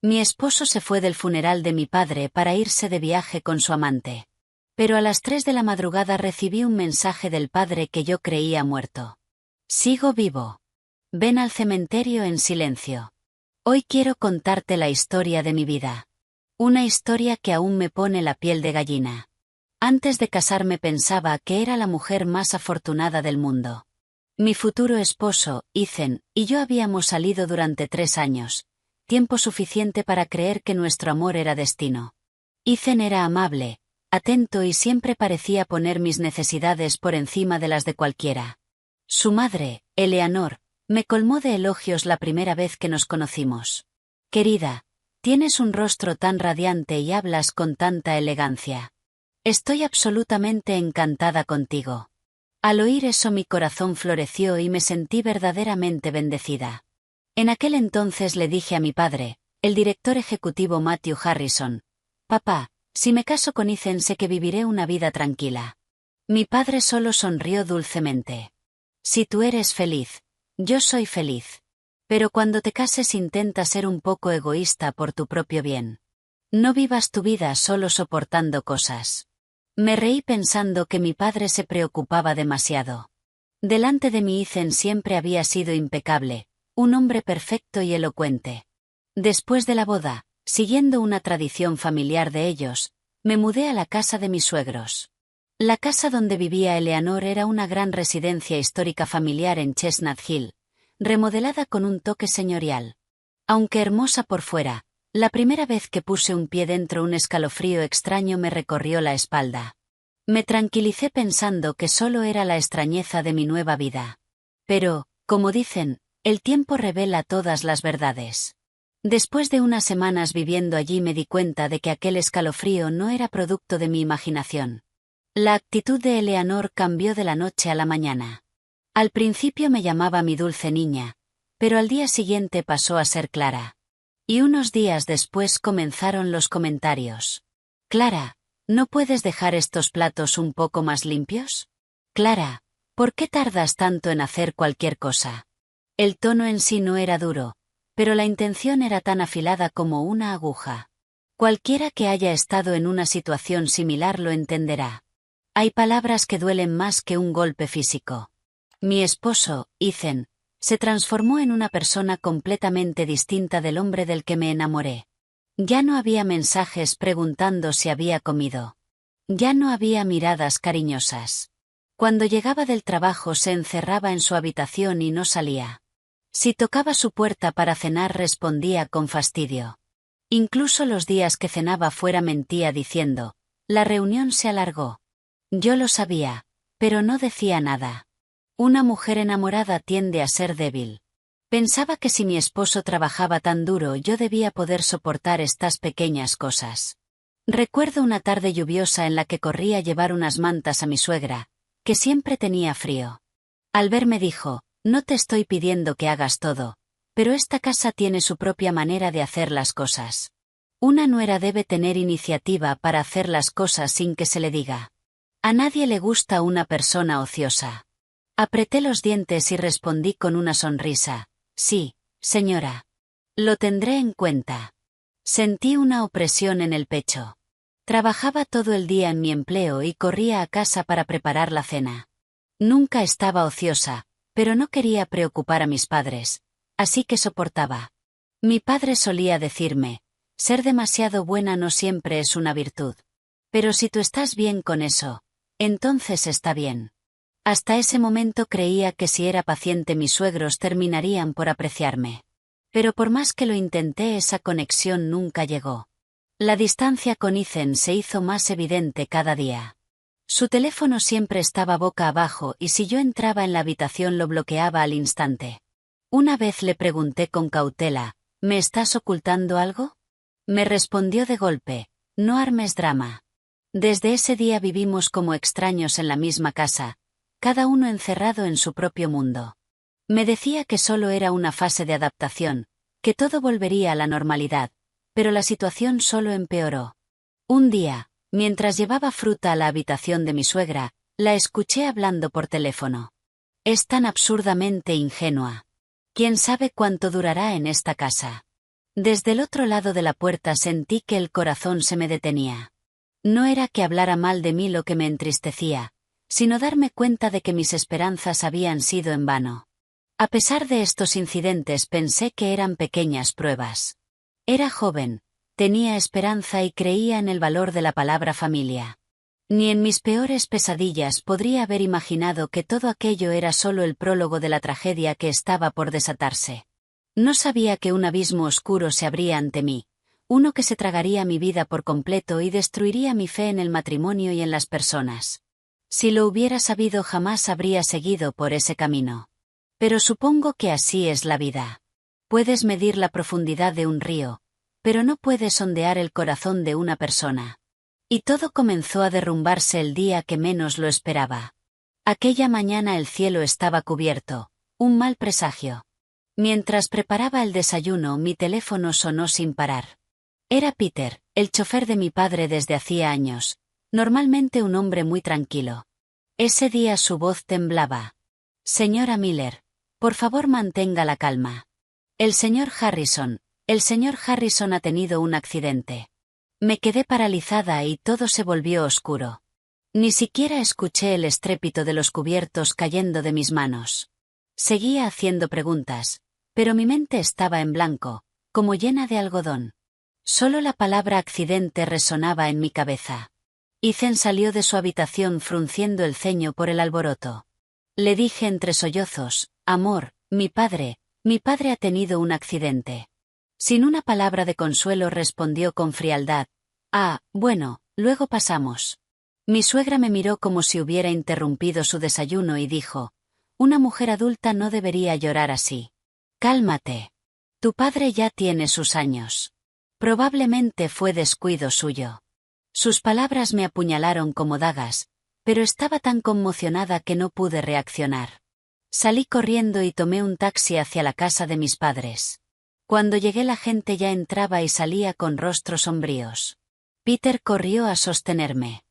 Mi esposo se fue del funeral de mi padre para irse de viaje con su amante. Pero a las 3 de la madrugada recibí un mensaje del padre que yo creía muerto. Sigo vivo. Ven al cementerio en silencio. Hoy quiero contarte la historia de mi vida. Una historia que aún me pone la piel de gallina. Antes de casarme pensaba que era la mujer más afortunada del mundo. Mi futuro esposo, Ethan, y yo habíamos salido durante 3 años, tiempo suficiente para creer que nuestro amor era destino. Ethan era amable, atento y siempre parecía poner mis necesidades por encima de las de cualquiera. Su madre, Eleanor, me colmó de elogios la primera vez que nos conocimos. Querida, tienes un rostro tan radiante y hablas con tanta elegancia. Estoy absolutamente encantada contigo. Al oír eso mi corazón floreció y me sentí verdaderamente bendecida. En aquel entonces le dije a mi padre, el director ejecutivo Matthew Harrison: «Papá, si me caso con Ethan sé que viviré una vida tranquila». Mi padre solo sonrió dulcemente. «Si tú eres feliz, yo soy feliz. Pero cuando te cases intenta ser un poco egoísta por tu propio bien. No vivas tu vida solo soportando cosas». Me reí pensando que mi padre se preocupaba demasiado. Delante de mí Ethan siempre había sido impecable, un hombre perfecto y elocuente. Después de la boda, siguiendo una tradición familiar de ellos, me mudé a la casa de mis suegros. La casa donde vivía Eleanor era una gran residencia histórica familiar en Chestnut Hill, remodelada con un toque señorial. Aunque hermosa por fuera, la primera vez que puse un pie dentro un escalofrío extraño me recorrió la espalda. Me tranquilicé pensando que solo era la extrañeza de mi nueva vida. Pero, como dicen, el tiempo revela todas las verdades. Después de unas semanas viviendo allí me di cuenta de que aquel escalofrío no era producto de mi imaginación. La actitud de Eleanor cambió de la noche a la mañana. Al principio me llamaba mi dulce niña, pero al día siguiente pasó a ser Clara. Y unos días después comenzaron los comentarios. «Clara, ¿no puedes dejar estos platos un poco más limpios? Clara, ¿por qué tardas tanto en hacer cualquier cosa?» El tono en sí no era duro, pero la intención era tan afilada como una aguja. Cualquiera que haya estado en una situación similar lo entenderá. Hay palabras que duelen más que un golpe físico. Mi esposo, Ethan, se transformó en una persona completamente distinta del hombre del que me enamoré. Ya no había mensajes preguntando si había comido. Ya no había miradas cariñosas. Cuando llegaba del trabajo se encerraba en su habitación y no salía. Si tocaba su puerta para cenar respondía con fastidio. Incluso los días que cenaba fuera mentía diciendo: «La reunión se alargó». Yo lo sabía, pero no decía nada. Una mujer enamorada tiende a ser débil. Pensaba que si mi esposo trabajaba tan duro yo debía poder soportar estas pequeñas cosas. Recuerdo una tarde lluviosa en la que corrí a llevar unas mantas a mi suegra, que siempre tenía frío. Al verme dijo: «No te estoy pidiendo que hagas todo, pero esta casa tiene su propia manera de hacer las cosas. Una nuera debe tener iniciativa para hacer las cosas sin que se le diga. A nadie le gusta una persona ociosa». Apreté los dientes y respondí con una sonrisa: «Sí, señora. Lo tendré en cuenta». Sentí una opresión en el pecho. Trabajaba todo el día en mi empleo y corría a casa para preparar la cena. Nunca estaba ociosa, pero no quería preocupar a mis padres, así que soportaba. Mi padre solía decirme: «Ser demasiado buena no siempre es una virtud. Pero si tú estás bien con eso, entonces está bien». Hasta ese momento creía que si era paciente mis suegros terminarían por apreciarme. Pero por más que lo intenté esa conexión nunca llegó. La distancia con Ethan se hizo más evidente cada día. Su teléfono siempre estaba boca abajo y si yo entraba en la habitación lo bloqueaba al instante. Una vez le pregunté con cautela: «¿Me estás ocultando algo?». Me respondió de golpe: «No armes drama». Desde ese día vivimos como extraños en la misma casa, cada uno encerrado en su propio mundo. Me decía que solo era una fase de adaptación, que todo volvería a la normalidad, pero la situación solo empeoró. Un día, mientras llevaba fruta a la habitación de mi suegra, la escuché hablando por teléfono. «Es tan absurdamente ingenua. ¿Quién sabe cuánto durará en esta casa? Desde el otro lado de la puerta sentí que el corazón se me detenía. No era que hablara mal de mí lo que me entristecía, sino darme cuenta de que mis esperanzas habían sido en vano. A pesar de estos incidentes pensé que eran pequeñas pruebas. Era joven, tenía esperanza y creía en el valor de la palabra familia. Ni en mis peores pesadillas podría haber imaginado que todo aquello era solo el prólogo de la tragedia que estaba por desatarse. No sabía que un abismo oscuro se abría ante mí, uno que se tragaría mi vida por completo y destruiría mi fe en el matrimonio y en las personas. Si lo hubiera sabido jamás habría seguido por ese camino. Pero supongo que así es la vida. Puedes medir la profundidad de un río, pero no puedes sondear el corazón de una persona. Y todo comenzó a derrumbarse el día que menos lo esperaba. Aquella mañana el cielo estaba cubierto, un mal presagio. Mientras preparaba el desayuno mi teléfono sonó sin parar. Era Peter, el chofer de mi padre desde hacía años, normalmente un hombre muy tranquilo. Ese día su voz temblaba. Señora Miller, por favor mantenga la calma. El señor Harrison ha tenido un accidente. Me quedé paralizada y todo se volvió oscuro. Ni siquiera escuché el estrépito de los cubiertos cayendo de mis manos. Seguía haciendo preguntas, pero mi mente estaba en blanco, como llena de algodón. Solo la palabra accidente resonaba en mi cabeza. Ethan salió de su habitación frunciendo el ceño por el alboroto. Le dije entre sollozos, amor, mi padre ha tenido un accidente. Sin una palabra de consuelo respondió con frialdad, bueno, luego pasamos. Mi suegra me miró como si hubiera interrumpido su desayuno y dijo, una mujer adulta no debería llorar así. Cálmate. Tu padre ya tiene sus años. Probablemente fue descuido suyo. Sus palabras me apuñalaron como dagas, pero estaba tan conmocionada que no pude reaccionar. Salí corriendo y tomé un taxi hacia la casa de mis padres. Cuando llegué la gente ya entraba y salía con rostros sombríos. Peter corrió a sostenerme.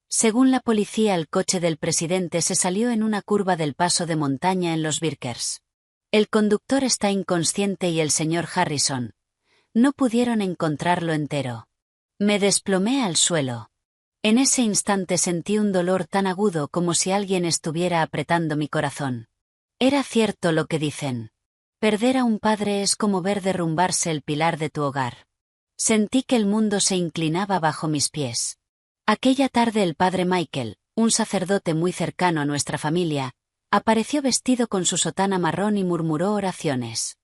Según la policía, el coche del presidente se salió en una curva del paso de montaña en los Vickers. El conductor está inconsciente y el señor Harrison. No pudieron encontrarlo entero. Me desplomé al suelo. En ese instante sentí un dolor tan agudo como si alguien estuviera apretando mi corazón. Era cierto lo que dicen. Perder a un padre es como ver derrumbarse el pilar de tu hogar. Sentí que el mundo se inclinaba bajo mis pies. Aquella tarde el padre Michael, un sacerdote muy cercano a nuestra familia, apareció vestido con su sotana marrón y murmuró oraciones.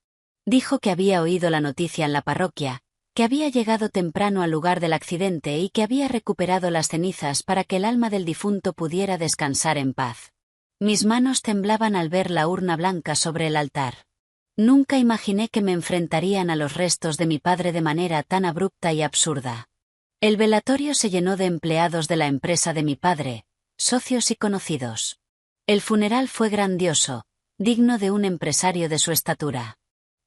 Dijo que había oído la noticia en la parroquia, que había llegado temprano al lugar del accidente y que había recuperado las cenizas para que el alma del difunto pudiera descansar en paz. Mis manos temblaban al ver la urna blanca sobre el altar. Nunca imaginé que me enfrentarían a los restos de mi padre de manera tan abrupta y absurda. El velatorio se llenó de empleados de la empresa de mi padre, socios y conocidos. El funeral fue grandioso, digno de un empresario de su estatura.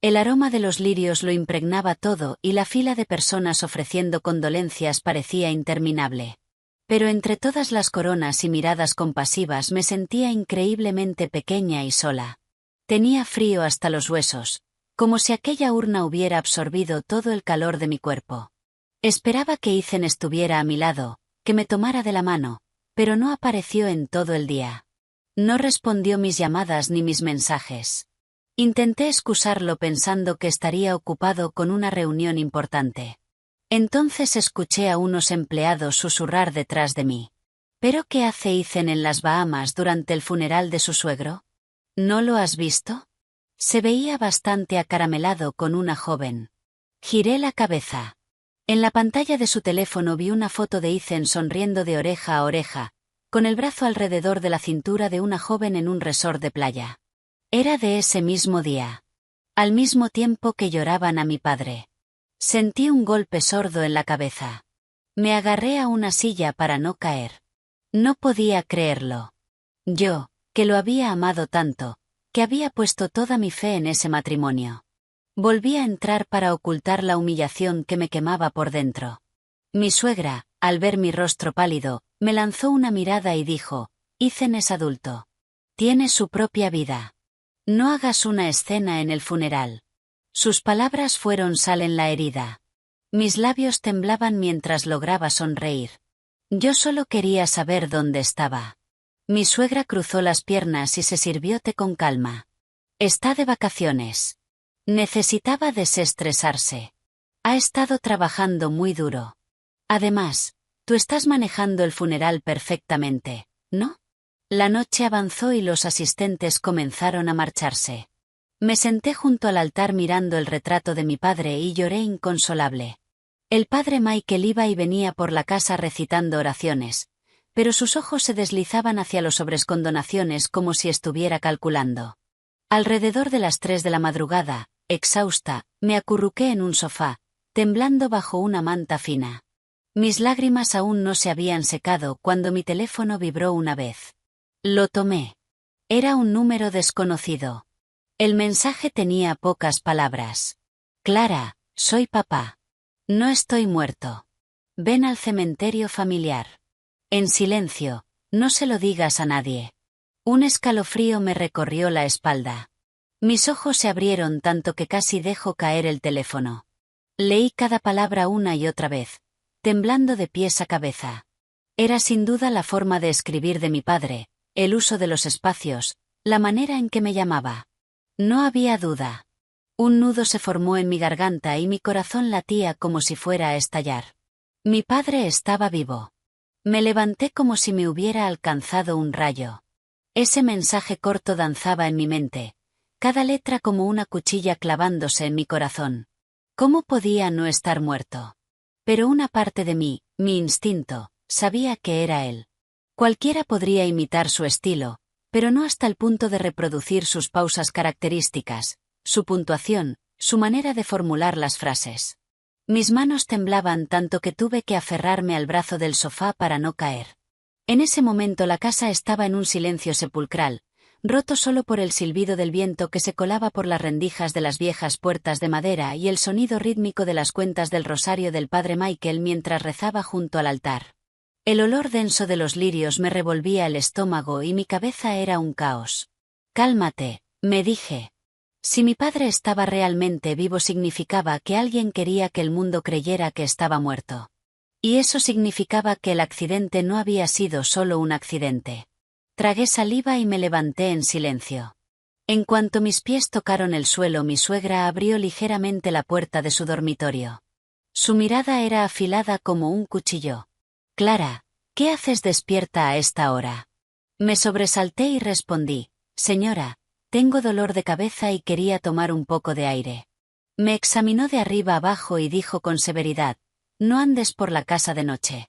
El aroma de los lirios lo impregnaba todo y la fila de personas ofreciendo condolencias parecía interminable. Pero entre todas las coronas y miradas compasivas me sentía increíblemente pequeña y sola. Tenía frío hasta los huesos, como si aquella urna hubiera absorbido todo el calor de mi cuerpo. Esperaba que Ethan estuviera a mi lado, que me tomara de la mano, pero no apareció en todo el día. No respondió mis llamadas ni mis mensajes. Intenté excusarlo pensando que estaría ocupado con una reunión importante. Entonces escuché a unos empleados susurrar detrás de mí. ¿Pero qué hace Ethan en las Bahamas durante el funeral de su suegro? ¿No lo has visto? Se veía bastante acaramelado con una joven. Giré la cabeza. En la pantalla de su teléfono vi una foto de Ethan sonriendo de oreja a oreja, con el brazo alrededor de la cintura de una joven en un resort de playa. Era de ese mismo día. Al mismo tiempo que lloraban a mi padre. Sentí un golpe sordo en la cabeza. Me agarré a una silla para no caer. No podía creerlo. Yo, que lo había amado tanto, que había puesto toda mi fe en ese matrimonio. Volví a entrar para ocultar la humillación que me quemaba por dentro. Mi suegra, al ver mi rostro pálido, me lanzó una mirada y dijo, Ethan es adulto. Tiene su propia vida. No hagas una escena en el funeral. Sus palabras fueron sal en la herida. Mis labios temblaban mientras lograba sonreír. Yo solo quería saber dónde estaba. Mi suegra cruzó las piernas y se sirvió té con calma. Está de vacaciones. Necesitaba desestresarse. Ha estado trabajando muy duro. Además, tú estás manejando el funeral perfectamente, ¿no? La noche avanzó y los asistentes comenzaron a marcharse. Me senté junto al altar mirando el retrato de mi padre y lloré inconsolable. El padre Michael iba y venía por la casa recitando oraciones, pero sus ojos se deslizaban hacia los sobres con donaciones como si estuviera calculando. Alrededor de las 3 de la madrugada, exhausta, me acurruqué en un sofá, temblando bajo una manta fina. Mis lágrimas aún no se habían secado cuando mi teléfono vibró una vez. Lo tomé. Era un número desconocido. El mensaje tenía pocas palabras. Clara, soy papá. No estoy muerto. Ven al cementerio familiar. En silencio, no se lo digas a nadie. Un escalofrío me recorrió la espalda. Mis ojos se abrieron tanto que casi dejo caer el teléfono. Leí cada palabra una y otra vez, temblando de pies a cabeza. Era sin duda la forma de escribir de mi padre, el uso de los espacios, la manera en que me llamaba. No había duda. Un nudo se formó en mi garganta y mi corazón latía como si fuera a estallar. Mi padre estaba vivo. Me levanté como si me hubiera alcanzado un rayo. Ese mensaje corto danzaba en mi mente, cada letra como una cuchilla clavándose en mi corazón. ¿Cómo podía no estar muerto? Pero una parte de mí, mi instinto, sabía que era él. Cualquiera podría imitar su estilo, pero no hasta el punto de reproducir sus pausas características, su puntuación, su manera de formular las frases. Mis manos temblaban tanto que tuve que aferrarme al brazo del sofá para no caer. En ese momento la casa estaba en un silencio sepulcral, roto solo por el silbido del viento que se colaba por las rendijas de las viejas puertas de madera y el sonido rítmico de las cuentas del rosario del padre Michael mientras rezaba junto al altar. El olor denso de los lirios me revolvía el estómago y mi cabeza era un caos. Cálmate, me dije. Si mi padre estaba realmente vivo significaba que alguien quería que el mundo creyera que estaba muerto. Y eso significaba que el accidente no había sido solo un accidente. Tragué saliva y me levanté en silencio. En cuanto mis pies tocaron el suelo, mi suegra abrió ligeramente la puerta de su dormitorio. Su mirada era afilada como un cuchillo. Clara, ¿qué haces despierta a esta hora? Me sobresalté y respondí, señora, tengo dolor de cabeza y quería tomar un poco de aire. Me examinó de arriba abajo y dijo con severidad, no andes por la casa de noche.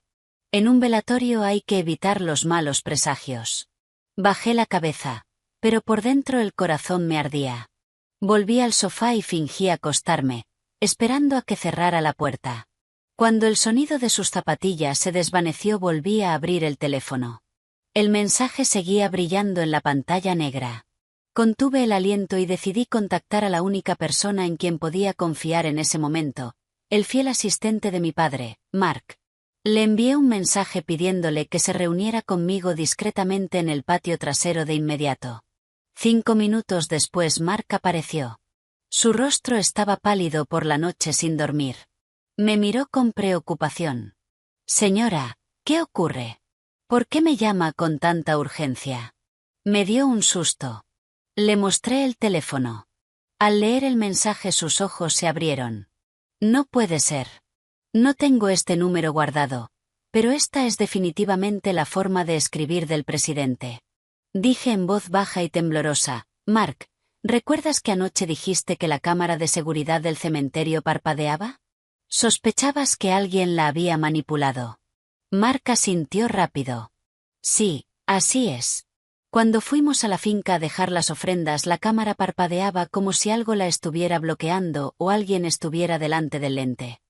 En un velatorio hay que evitar los malos presagios. Bajé la cabeza, pero por dentro el corazón me ardía. Volví al sofá y fingí acostarme, esperando a que cerrara la puerta. Cuando el sonido de sus zapatillas se desvaneció volví a abrir el teléfono. El mensaje seguía brillando en la pantalla negra. Contuve el aliento y decidí contactar a la única persona en quien podía confiar en ese momento, el fiel asistente de mi padre, Mark. Le envié un mensaje pidiéndole que se reuniera conmigo discretamente en el patio trasero de inmediato. 5 minutos después Mark apareció. Su rostro estaba pálido por la noche sin dormir. Me miró con preocupación. Señora, ¿qué ocurre? ¿Por qué me llama con tanta urgencia? Me dio un susto. Le mostré el teléfono. Al leer el mensaje sus ojos se abrieron. No puede ser. No tengo este número guardado, pero esta es definitivamente la forma de escribir del presidente. Dije en voz baja y temblorosa, Mark, ¿recuerdas que anoche dijiste que la cámara de seguridad del cementerio parpadeaba? ¿Sospechabas que alguien la había manipulado? Mark asintió rápido. Sí, así es. Cuando fuimos a la finca a dejar las ofrendas, la cámara parpadeaba como si algo la estuviera bloqueando o alguien estuviera delante del lente.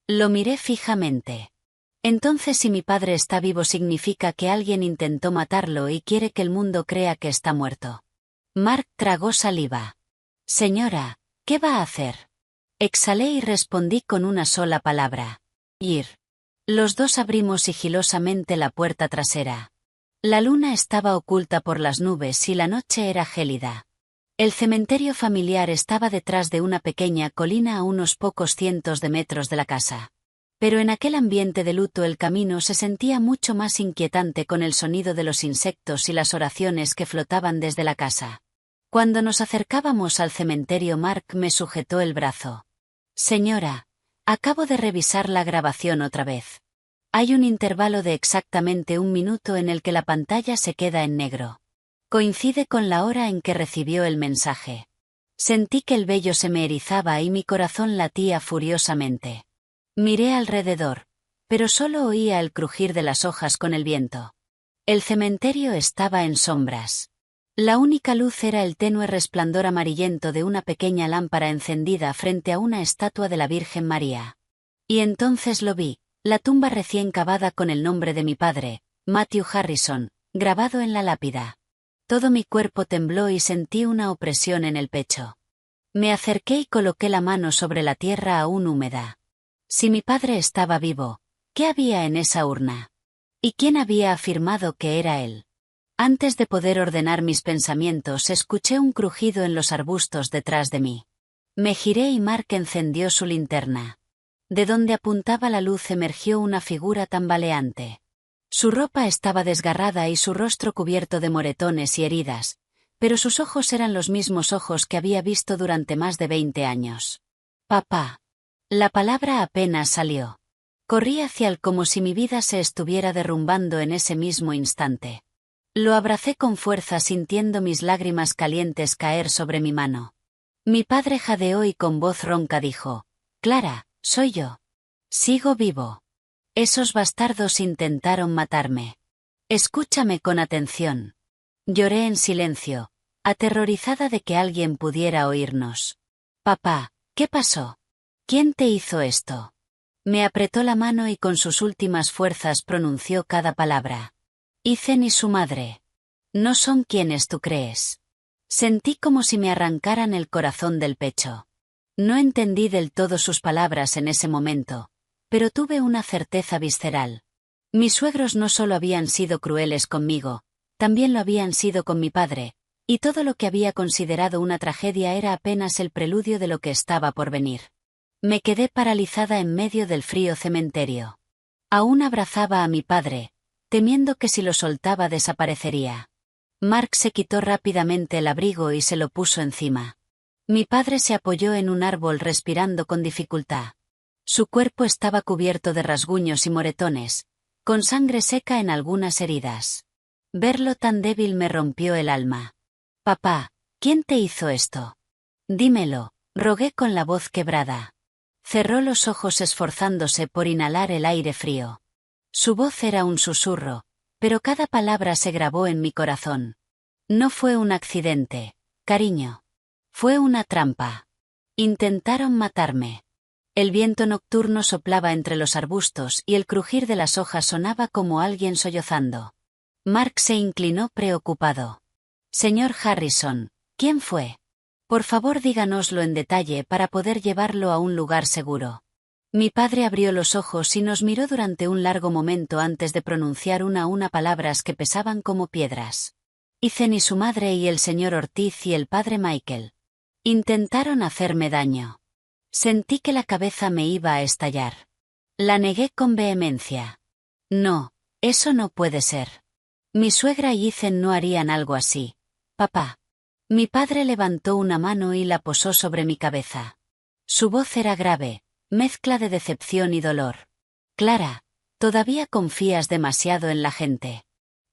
Lo miré fijamente. Entonces, si mi padre está vivo significa que alguien intentó matarlo y quiere que el mundo crea que está muerto. Mark tragó saliva. Señora, ¿qué va a hacer? Exhalé y respondí con una sola palabra. Ir. Los dos abrimos sigilosamente la puerta trasera. La luna estaba oculta por las nubes y la noche era gélida. El cementerio familiar estaba detrás de una pequeña colina a unos pocos cientos de metros de la casa. Pero en aquel ambiente de luto el camino se sentía mucho más inquietante con el sonido de los insectos y las oraciones que flotaban desde la casa. Cuando nos acercábamos al cementerio, Mark me sujetó el brazo. Señora, acabo de revisar la grabación otra vez. Hay un intervalo de exactamente 1 minuto en el que la pantalla se queda en negro. Coincide con la hora en que recibió el mensaje. Sentí que el vello se me erizaba y mi corazón latía furiosamente. Miré alrededor, pero solo oía el crujir de las hojas con el viento. El cementerio estaba en sombras. La única luz era el tenue resplandor amarillento de una pequeña lámpara encendida frente a una estatua de la Virgen María. Y entonces lo vi, la tumba recién cavada con el nombre de mi padre, Matthew Harrison, grabado en la lápida. Todo mi cuerpo tembló y sentí una opresión en el pecho. Me acerqué y coloqué la mano sobre la tierra aún húmeda. Si mi padre estaba vivo, ¿qué había en esa urna? ¿Y quién había afirmado que era él? Antes de poder ordenar mis pensamientos, escuché un crujido en los arbustos detrás de mí. Me giré y Mark encendió su linterna. De donde apuntaba la luz emergió una figura tambaleante. Su ropa estaba desgarrada y su rostro cubierto de moretones y heridas, pero sus ojos eran los mismos ojos que había visto durante más de 20 años. Papá. La palabra apenas salió. Corrí hacia él como si mi vida se estuviera derrumbando en ese mismo instante. Lo abracé con fuerza sintiendo mis lágrimas calientes caer sobre mi mano. Mi padre jadeó y con voz ronca dijo: «Clara, soy yo. Sigo vivo. Esos bastardos intentaron matarme. Escúchame con atención». Lloré en silencio, aterrorizada de que alguien pudiera oírnos. «Papá, ¿qué pasó? ¿Quién te hizo esto?». Me apretó la mano y con sus últimas fuerzas pronunció cada palabra. «Ethan y su madre. No son quienes tú crees». Sentí como si me arrancaran el corazón del pecho. No entendí del todo sus palabras en ese momento, pero tuve una certeza visceral. Mis suegros no solo habían sido crueles conmigo, también lo habían sido con mi padre, y todo lo que había considerado una tragedia era apenas el preludio de lo que estaba por venir. Me quedé paralizada en medio del frío cementerio. Aún abrazaba a mi padre, temiendo que si lo soltaba desaparecería. Mark se quitó rápidamente el abrigo y se lo puso encima. Mi padre se apoyó en un árbol respirando con dificultad. Su cuerpo estaba cubierto de rasguños y moretones, con sangre seca en algunas heridas. Verlo tan débil me rompió el alma. «Papá, ¿quién te hizo esto? Dímelo», rogué con la voz quebrada. Cerró los ojos esforzándose por inhalar el aire frío. Su voz era un susurro, pero cada palabra se grabó en mi corazón. «No fue un accidente, cariño. Fue una trampa. Intentaron matarme». El viento nocturno soplaba entre los arbustos y el crujir de las hojas sonaba como alguien sollozando. Mark se inclinó preocupado. «Señor Harrison, ¿quién fue? Por favor díganoslo en detalle para poder llevarlo a un lugar seguro». Mi padre abrió los ojos y nos miró durante un largo momento antes de pronunciar una a una palabras que pesaban como piedras. «Ethan y su madre y el señor Ortiz y el padre Michael. Intentaron hacerme daño». Sentí que la cabeza me iba a estallar. La negué con vehemencia. «No, eso no puede ser. Mi suegra y Ethan no harían algo así, papá». Mi padre levantó una mano y la posó sobre mi cabeza. Su voz era grave, mezcla de decepción y dolor. «Clara, todavía confías demasiado en la gente.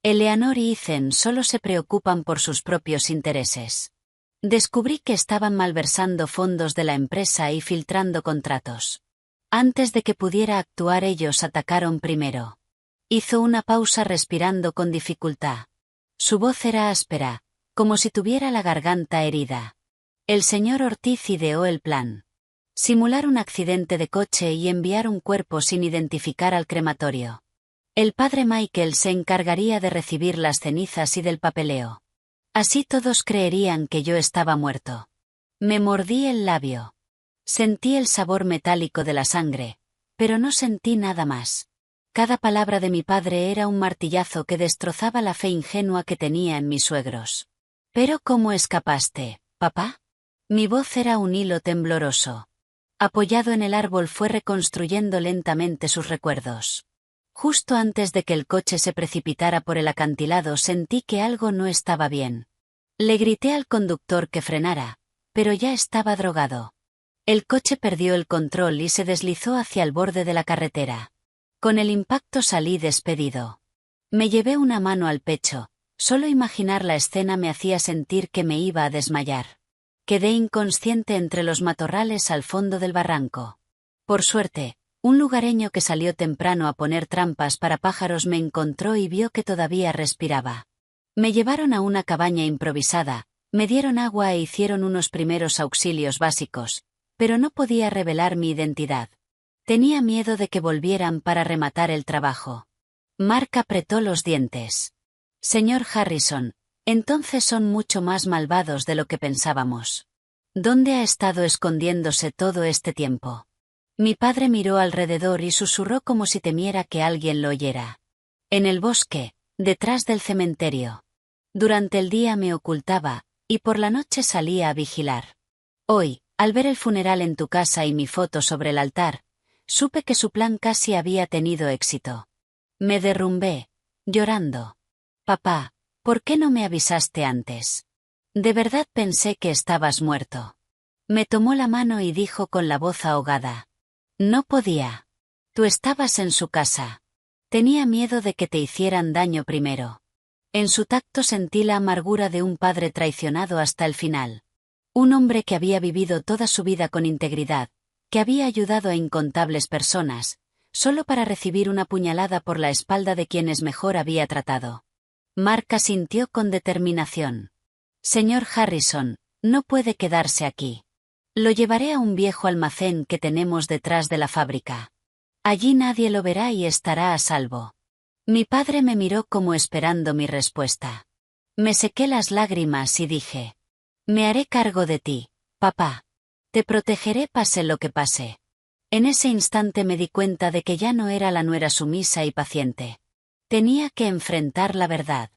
Eleanor y Ethan solo se preocupan por sus propios intereses. Descubrí que estaban malversando fondos de la empresa y filtrando contratos. Antes de que pudiera actuar ellos atacaron primero». Hizo una pausa respirando con dificultad. Su voz era áspera, como si tuviera la garganta herida. «El señor Ortiz ideó el plan. Simular un accidente de coche y enviar un cuerpo sin identificar al crematorio. El padre Michael se encargaría de recibir las cenizas y del papeleo. Así todos creerían que yo estaba muerto». Me mordí el labio. Sentí el sabor metálico de la sangre, pero no sentí nada más. Cada palabra de mi padre era un martillazo que destrozaba la fe ingenua que tenía en mis suegros. «¿Pero cómo escapaste?», ¿Papá? Mi voz era un hilo tembloroso. Apoyado en el árbol fue reconstruyendo lentamente sus recuerdos. Justo antes de que el coche se precipitara por el acantilado sentí que algo no estaba bien. Le grité al conductor que frenara, pero ya estaba drogado. El coche perdió el control y se deslizó hacia el borde de la carretera. Con el impacto salí despedido. Me llevé una mano al pecho, solo imaginar la escena me hacía sentir que me iba a desmayar. Quedé inconsciente entre los matorrales al fondo del barranco. Por suerte, un lugareño que salió temprano a poner trampas para pájaros me encontró y vio que todavía respiraba. Me llevaron a una cabaña improvisada, me dieron agua e hicieron unos primeros auxilios básicos, pero no podía revelar mi identidad. Tenía miedo de que volvieran para rematar el trabajo. Mark apretó los dientes. Señor Harrison, entonces son mucho más malvados de lo que pensábamos. ¿Dónde ha estado escondiéndose todo este tiempo? Mi padre miró alrededor y susurró como si temiera que alguien lo oyera. En el bosque, detrás del cementerio. Durante el día me ocultaba, y por la noche salía a vigilar. Hoy, al ver el funeral en tu casa y mi foto sobre el altar, supe que su plan casi había tenido éxito. Me derrumbé, llorando. Papá, ¿por qué no me avisaste antes? De verdad pensé que estabas muerto. Me tomó la mano y dijo con la voz ahogada. No podía. Tú estabas en su casa. Tenía miedo de que te hicieran daño primero. En su tacto sentí la amargura de un padre traicionado hasta el final. Un hombre que había vivido toda su vida con integridad, que había ayudado a incontables personas, solo para recibir una puñalada por la espalda de quienes mejor había tratado. Mark asintió con determinación. Señor Harrison, no puede quedarse aquí. Lo llevaré a un viejo almacén que tenemos detrás de la fábrica. Allí nadie lo verá y estará a salvo. Mi padre me miró como esperando mi respuesta. Me sequé las lágrimas y dije. Me haré cargo de ti, papá. Te protegeré pase lo que pase. En ese instante me di cuenta de que ya no era la nuera sumisa y paciente. Tenía que enfrentar la verdad.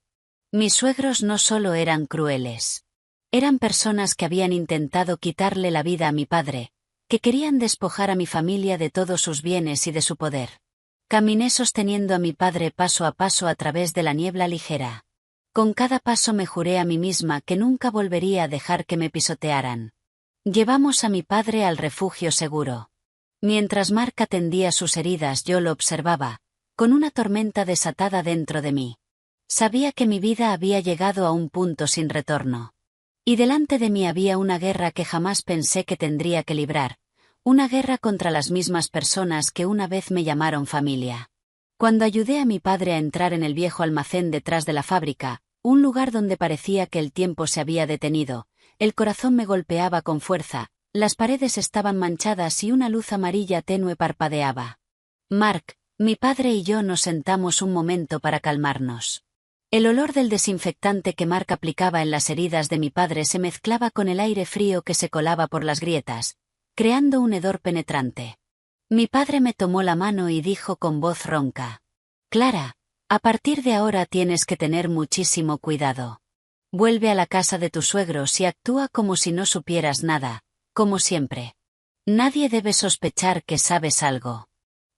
Mis suegros no solo eran crueles. Eran personas que habían intentado quitarle la vida a mi padre, que querían despojar a mi familia de todos sus bienes y de su poder. Caminé sosteniendo a mi padre paso a paso a través de la niebla ligera. Con cada paso me juré a mí misma que nunca volvería a dejar que me pisotearan. Llevamos a mi padre al refugio seguro. Mientras Mark atendía sus heridas yo lo observaba, con una tormenta desatada dentro de mí. Sabía que mi vida había llegado a un punto sin retorno. Y delante de mí había una guerra que jamás pensé que tendría que librar, una guerra contra las mismas personas que una vez me llamaron familia. Cuando ayudé a mi padre a entrar en el viejo almacén detrás de la fábrica, un lugar donde parecía que el tiempo se había detenido, el corazón me golpeaba con fuerza, las paredes estaban manchadas y una luz amarilla tenue parpadeaba. Mark, mi padre y yo nos sentamos un momento para calmarnos. El olor del desinfectante que Mark aplicaba en las heridas de mi padre se mezclaba con el aire frío que se colaba por las grietas, creando un hedor penetrante. Mi padre me tomó la mano y dijo con voz ronca. Clara, a partir de ahora tienes que tener muchísimo cuidado. Vuelve a la casa de tus suegros y actúa como si no supieras nada, como siempre. Nadie debe sospechar que sabes algo.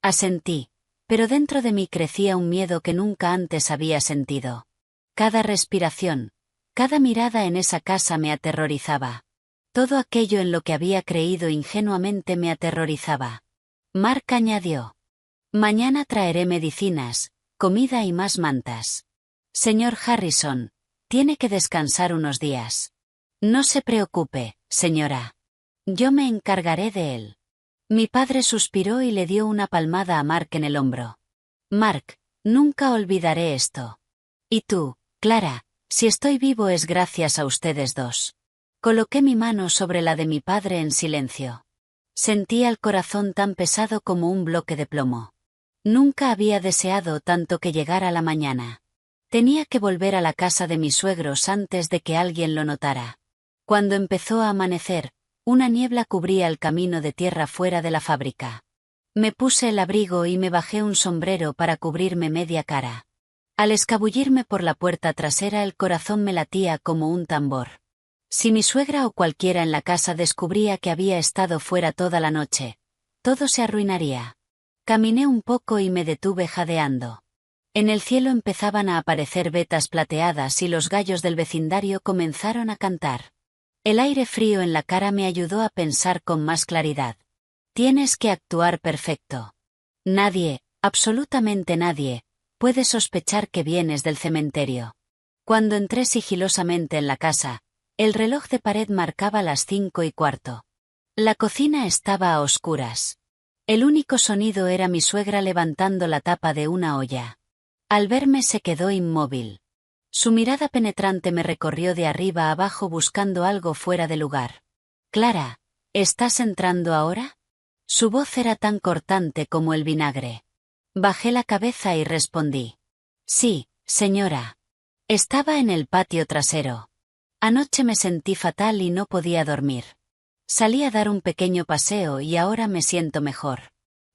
Asentí. Pero dentro de mí crecía un miedo que nunca antes había sentido. Cada respiración, cada mirada en esa casa me aterrorizaba. Todo aquello en lo que había creído ingenuamente me aterrorizaba. Mark añadió. Mañana traeré medicinas, comida y más mantas. Señor Harrison, tiene que descansar unos días. No se preocupe, señora. Yo me encargaré de él. Mi padre suspiró y le dio una palmada a Mark en el hombro. Mark, nunca olvidaré esto. Y tú, Clara, si estoy vivo es gracias a ustedes dos. Coloqué mi mano sobre la de mi padre en silencio. Sentía el corazón tan pesado como un bloque de plomo. Nunca había deseado tanto que llegara la mañana. Tenía que volver a la casa de mis suegros antes de que alguien lo notara. Cuando empezó a amanecer, una niebla cubría el camino de tierra fuera de la fábrica. Me puse el abrigo y me bajé un sombrero para cubrirme media cara. Al escabullirme por la puerta trasera el corazón me latía como un tambor. Si mi suegra o cualquiera en la casa descubría que había estado fuera toda la noche, todo se arruinaría. Caminé un poco y me detuve jadeando. En el cielo empezaban a aparecer vetas plateadas y los gallos del vecindario comenzaron a cantar. El aire frío en la cara me ayudó a pensar con más claridad. Tienes que actuar perfecto. Nadie, absolutamente nadie, puede sospechar que vienes del cementerio. Cuando entré sigilosamente en la casa, el reloj de pared marcaba las 5:15. La cocina estaba a oscuras. El único sonido era mi suegra levantando la tapa de una olla. Al verme se quedó inmóvil. Su mirada penetrante me recorrió de arriba a abajo buscando algo fuera de lugar. «Clara, ¿estás entrando ahora?» Su voz era tan cortante como el vinagre. Bajé la cabeza y respondí. «Sí, señora». Estaba en el patio trasero. Anoche me sentí fatal y no podía dormir. Salí a dar un pequeño paseo y ahora me siento mejor.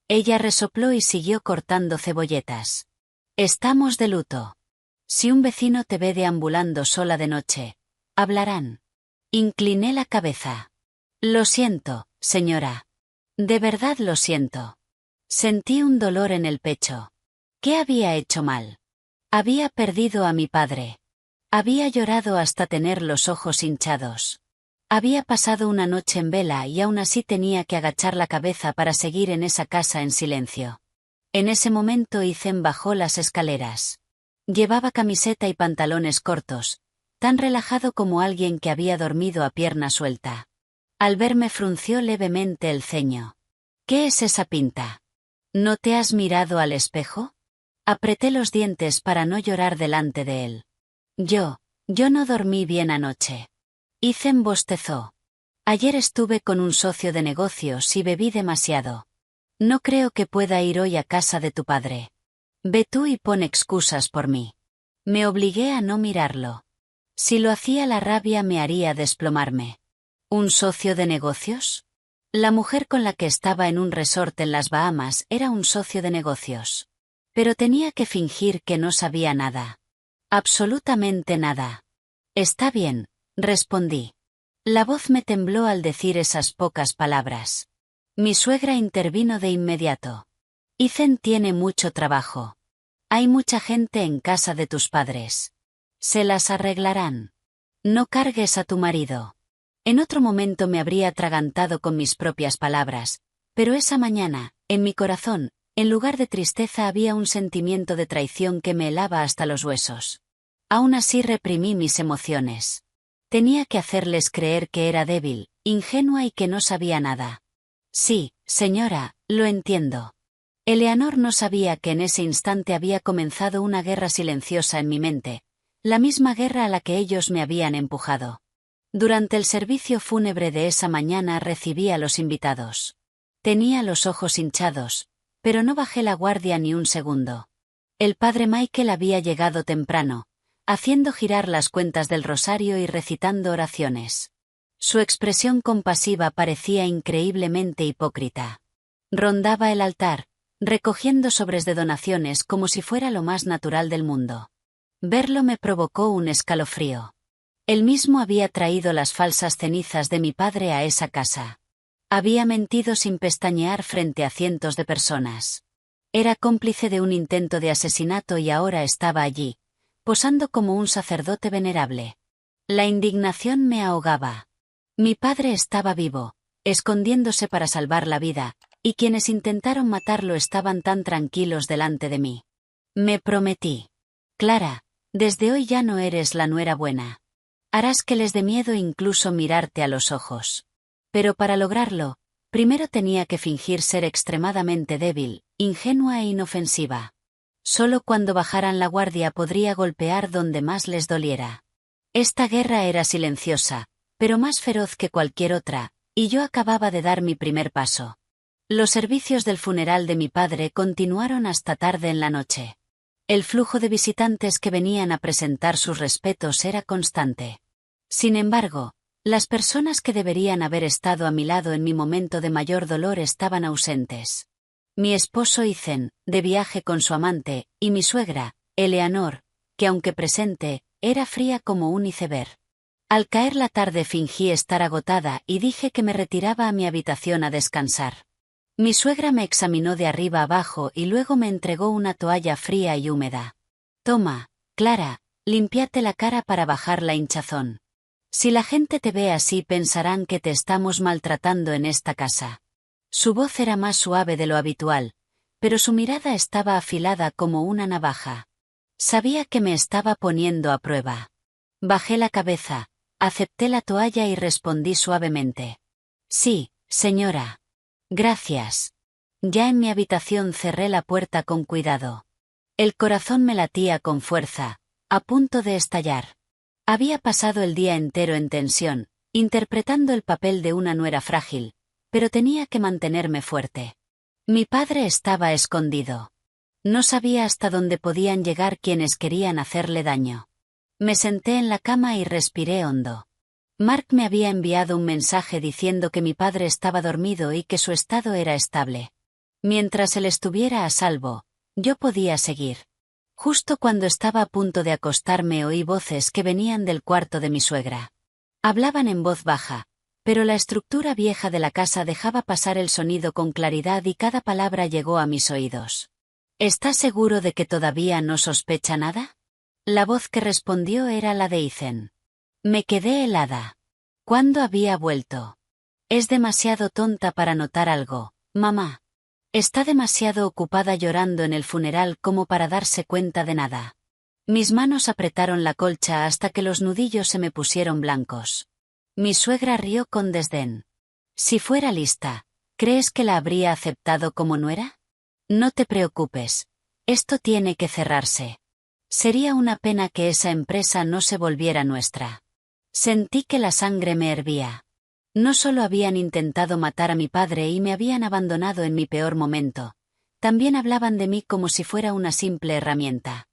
Ella resopló y siguió cortando cebolletas. «Estamos de luto. Si un vecino te ve deambulando sola de noche, hablarán». Incliné la cabeza. «Lo siento, señora. De verdad lo siento». Sentí un dolor en el pecho. ¿Qué había hecho mal? Había perdido a mi padre. Había llorado hasta tener los ojos hinchados. Había pasado una noche en vela y aún así tenía que agachar la cabeza para seguir en esa casa en silencio. En ese momento Ethan bajó las escaleras. Llevaba camiseta y pantalones cortos, tan relajado como alguien que había dormido a pierna suelta. Al verme frunció levemente el ceño. «¿Qué es esa pinta? ¿No te has mirado al espejo?» Apreté los dientes para no llorar delante de él. Yo no dormí bien anoche. Ethan bostezó. «Ayer estuve con un socio de negocios y bebí demasiado. No creo que pueda ir hoy a casa de tu padre. Ve tú y pon excusas por mí». Me obligué a no mirarlo. Si lo hacía la rabia me haría desplomarme. ¿Un socio de negocios? La mujer con la que estaba en un resort en las Bahamas era un socio de negocios. Pero tenía que fingir que no sabía nada. Absolutamente nada. «Está bien», respondí. La voz me tembló al decir esas pocas palabras. Mi suegra intervino de inmediato. «Ethan tiene mucho trabajo. Hay mucha gente en casa de tus padres. Se las arreglarán. No cargues a tu marido». En otro momento me habría atragantado con mis propias palabras, pero esa mañana, en mi corazón, en lugar de tristeza había un sentimiento de traición que me helaba hasta los huesos. Aún así reprimí mis emociones. Tenía que hacerles creer que era débil, ingenua y que no sabía nada. «Sí, señora, lo entiendo». Eleanor no sabía que en ese instante había comenzado una guerra silenciosa en mi mente, la misma guerra a la que ellos me habían empujado. Durante el servicio fúnebre de esa mañana recibí a los invitados. Tenía los ojos hinchados, pero no bajé la guardia ni un segundo. El padre Michael había llegado temprano, haciendo girar las cuentas del rosario y recitando oraciones. Su expresión compasiva parecía increíblemente hipócrita. Rondaba el altar, recogiendo sobres de donaciones como si fuera lo más natural del mundo. Verlo me provocó un escalofrío. Él mismo había traído las falsas cenizas de mi padre a esa casa. Había mentido sin pestañear frente a cientos de personas. Era cómplice de un intento de asesinato y ahora estaba allí, posando como un sacerdote venerable. La indignación me ahogaba. Mi padre estaba vivo, escondiéndose para salvar la vida, y quienes intentaron matarlo estaban tan tranquilos delante de mí. Me prometí. «Clara, desde hoy ya no eres la nuera buena. Harás que les dé miedo incluso mirarte a los ojos». Pero para lograrlo, primero tenía que fingir ser extremadamente débil, ingenua e inofensiva. Solo cuando bajaran la guardia podría golpear donde más les doliera. Esta guerra era silenciosa, pero más feroz que cualquier otra, y yo acababa de dar mi primer paso. Los servicios del funeral de mi padre continuaron hasta tarde en la noche. El flujo de visitantes que venían a presentar sus respetos era constante. Sin embargo, las personas que deberían haber estado a mi lado en mi momento de mayor dolor estaban ausentes. Mi esposo Ethan, de viaje con su amante, y mi suegra, Eleanor, que aunque presente, era fría como un iceberg. Al caer la tarde fingí estar agotada y dije que me retiraba a mi habitación a descansar. Mi suegra me examinó de arriba abajo y luego me entregó una toalla fría y húmeda. Toma, Clara, límpiate la cara para bajar la hinchazón. Si la gente te ve así pensarán que te estamos maltratando en esta casa. Su voz era más suave de lo habitual, pero su mirada estaba afilada como una navaja. Sabía que me estaba poniendo a prueba. Bajé la cabeza, acepté la toalla y respondí suavemente. Sí, señora. Gracias. Ya en mi habitación cerré la puerta con cuidado. El corazón me latía con fuerza, a punto de estallar. Había pasado el día entero en tensión, interpretando el papel de una nuera frágil, pero tenía que mantenerme fuerte. Mi padre estaba escondido. No sabía hasta dónde podían llegar quienes querían hacerle daño. Me senté en la cama y respiré hondo. Mark me había enviado un mensaje diciendo que mi padre estaba dormido y que su estado era estable. Mientras él estuviera a salvo, yo podía seguir. Justo cuando estaba a punto de acostarme oí voces que venían del cuarto de mi suegra. Hablaban en voz baja, pero la estructura vieja de la casa dejaba pasar el sonido con claridad y cada palabra llegó a mis oídos. ¿Estás seguro de que todavía no sospecha nada? La voz que respondió era la de Ethan. Me quedé helada. ¿Cuándo había vuelto? Es demasiado tonta para notar algo, mamá. Está demasiado ocupada llorando en el funeral como para darse cuenta de nada. Mis manos apretaron la colcha hasta que los nudillos se me pusieron blancos. Mi suegra rió con desdén. Si fuera lista, ¿crees que la habría aceptado como nuera? No te preocupes. Esto tiene que cerrarse. Sería una pena que esa empresa no se volviera nuestra. Sentí que la sangre me hervía. No solo habían intentado matar a mi padre y me habían abandonado en mi peor momento, también hablaban de mí como si fuera una simple herramienta.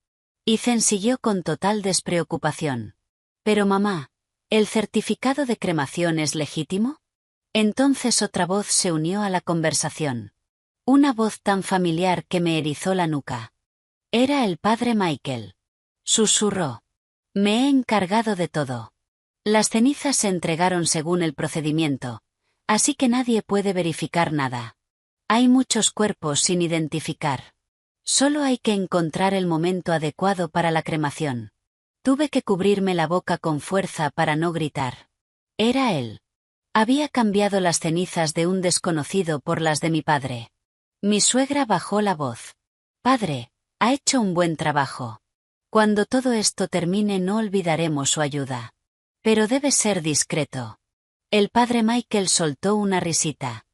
Ethan siguió con total despreocupación. Pero mamá, ¿el certificado de cremación es legítimo? Entonces otra voz se unió a la conversación. Una voz tan familiar que me erizó la nuca. Era el padre Michael. Susurró. Me he encargado de todo. Las cenizas se entregaron según el procedimiento, así que nadie puede verificar nada. Hay muchos cuerpos sin identificar. Solo hay que encontrar el momento adecuado para la cremación. Tuve que cubrirme la boca con fuerza para no gritar. Era él. Había cambiado las cenizas de un desconocido por las de mi padre. Mi suegra bajó la voz. Padre, ha hecho un buen trabajo. Cuando todo esto termine no olvidaremos su ayuda. Pero debe ser discreto. El padre Michael soltó una risita.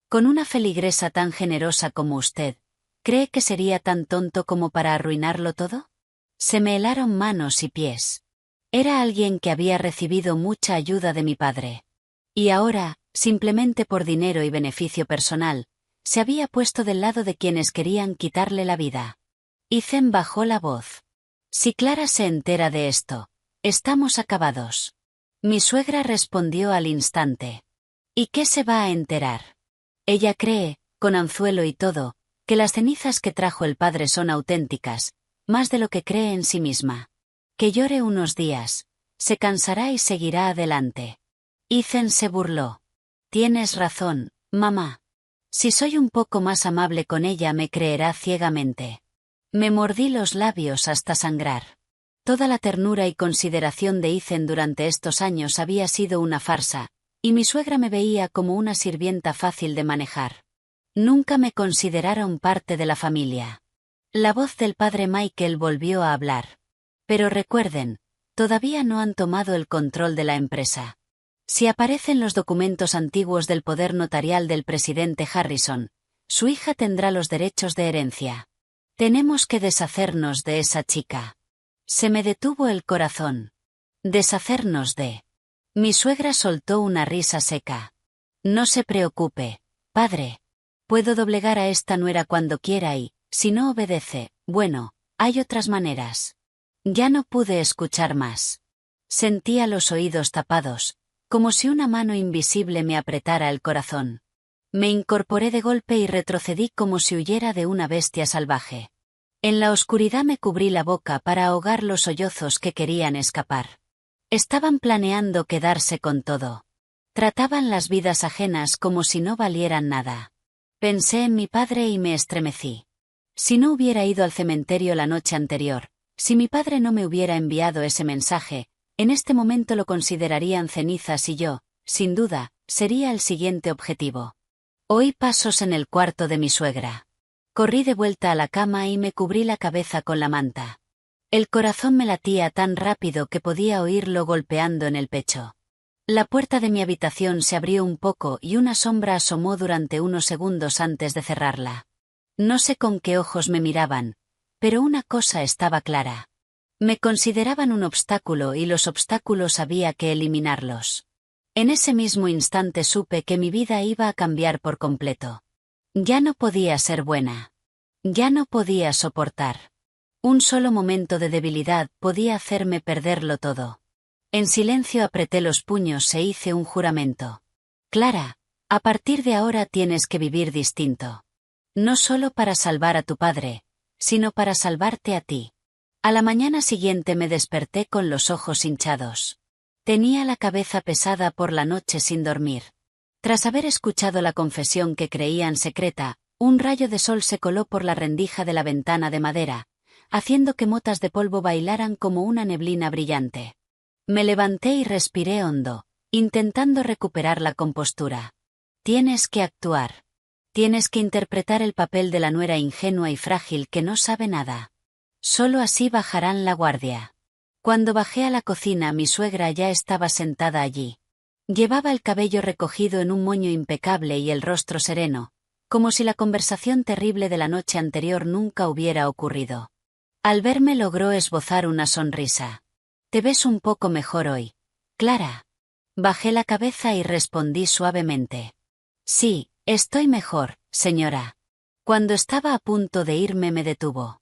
Con una feligresa tan generosa como usted, ¿cree que sería tan tonto como para arruinarlo todo? Se me helaron manos y pies. Era alguien que había recibido mucha ayuda de mi padre. Y ahora, simplemente por dinero y beneficio personal, se había puesto del lado de quienes querían quitarle la vida. Ethan bajó la voz. Si Clara se entera de esto, estamos acabados. Mi suegra respondió al instante. ¿Y qué se va a enterar? Ella cree, con anzuelo y todo, que las cenizas que trajo el padre son auténticas, más de lo que cree en sí misma. Que llore unos días, se cansará y seguirá adelante. Ethan se burló. Tienes razón, mamá. Si soy un poco más amable con ella me creerá ciegamente. Me mordí los labios hasta sangrar. Toda la ternura y consideración de Ethan durante estos años había sido una farsa, y mi suegra me veía como una sirvienta fácil de manejar. Nunca me consideraron parte de la familia. La voz del padre Michael volvió a hablar. Pero recuerden, todavía no han tomado el control de la empresa. Si aparecen los documentos antiguos del poder notarial del presidente Harrison, su hija tendrá los derechos de herencia. Tenemos que deshacernos de esa chica. Se me detuvo el corazón. Deshacernos de... Mi suegra soltó una risa seca. No se preocupe, padre. Puedo doblegar a esta nuera cuando quiera y, si no obedece, bueno, hay otras maneras. Ya no pude escuchar más. Sentía los oídos tapados, como si una mano invisible me apretara el corazón. Me incorporé de golpe y retrocedí como si huyera de una bestia salvaje. En la oscuridad me cubrí la boca para ahogar los sollozos que querían escapar. Estaban planeando quedarse con todo. Trataban las vidas ajenas como si no valieran nada. Pensé en mi padre y me estremecí. Si no hubiera ido al cementerio la noche anterior, si mi padre no me hubiera enviado ese mensaje, en este momento lo considerarían cenizas y yo, sin duda, sería el siguiente objetivo. Oí pasos en el cuarto de mi suegra. Corrí de vuelta a la cama y me cubrí la cabeza con la manta. El corazón me latía tan rápido que podía oírlo golpeando en el pecho. La puerta de mi habitación se abrió un poco y una sombra asomó durante unos segundos antes de cerrarla. No sé con qué ojos me miraban, pero una cosa estaba clara. Me consideraban un obstáculo y los obstáculos había que eliminarlos. En ese mismo instante supe que mi vida iba a cambiar por completo. Ya no podía ser buena. Ya no podía soportar. Un solo momento de debilidad podía hacerme perderlo todo. En silencio apreté los puños e hice un juramento. Clara, a partir de ahora tienes que vivir distinto. No solo para salvar a tu padre, sino para salvarte a ti. A la mañana siguiente me desperté con los ojos hinchados. Tenía la cabeza pesada por la noche sin dormir. Tras haber escuchado la confesión que creían secreta, un rayo de sol se coló por la rendija de la ventana de madera, haciendo que motas de polvo bailaran como una neblina brillante. Me levanté y respiré hondo, intentando recuperar la compostura. Tienes que actuar. Tienes que interpretar el papel de la nuera ingenua y frágil que no sabe nada. Solo así bajarán la guardia. Cuando bajé a la cocina, mi suegra ya estaba sentada allí. Llevaba el cabello recogido en un moño impecable y el rostro sereno, como si la conversación terrible de la noche anterior nunca hubiera ocurrido. Al verme logró esbozar una sonrisa. «Te ves un poco mejor hoy, Clara». Bajé la cabeza y respondí suavemente. «Sí, estoy mejor, señora». Cuando estaba a punto de irme me detuvo.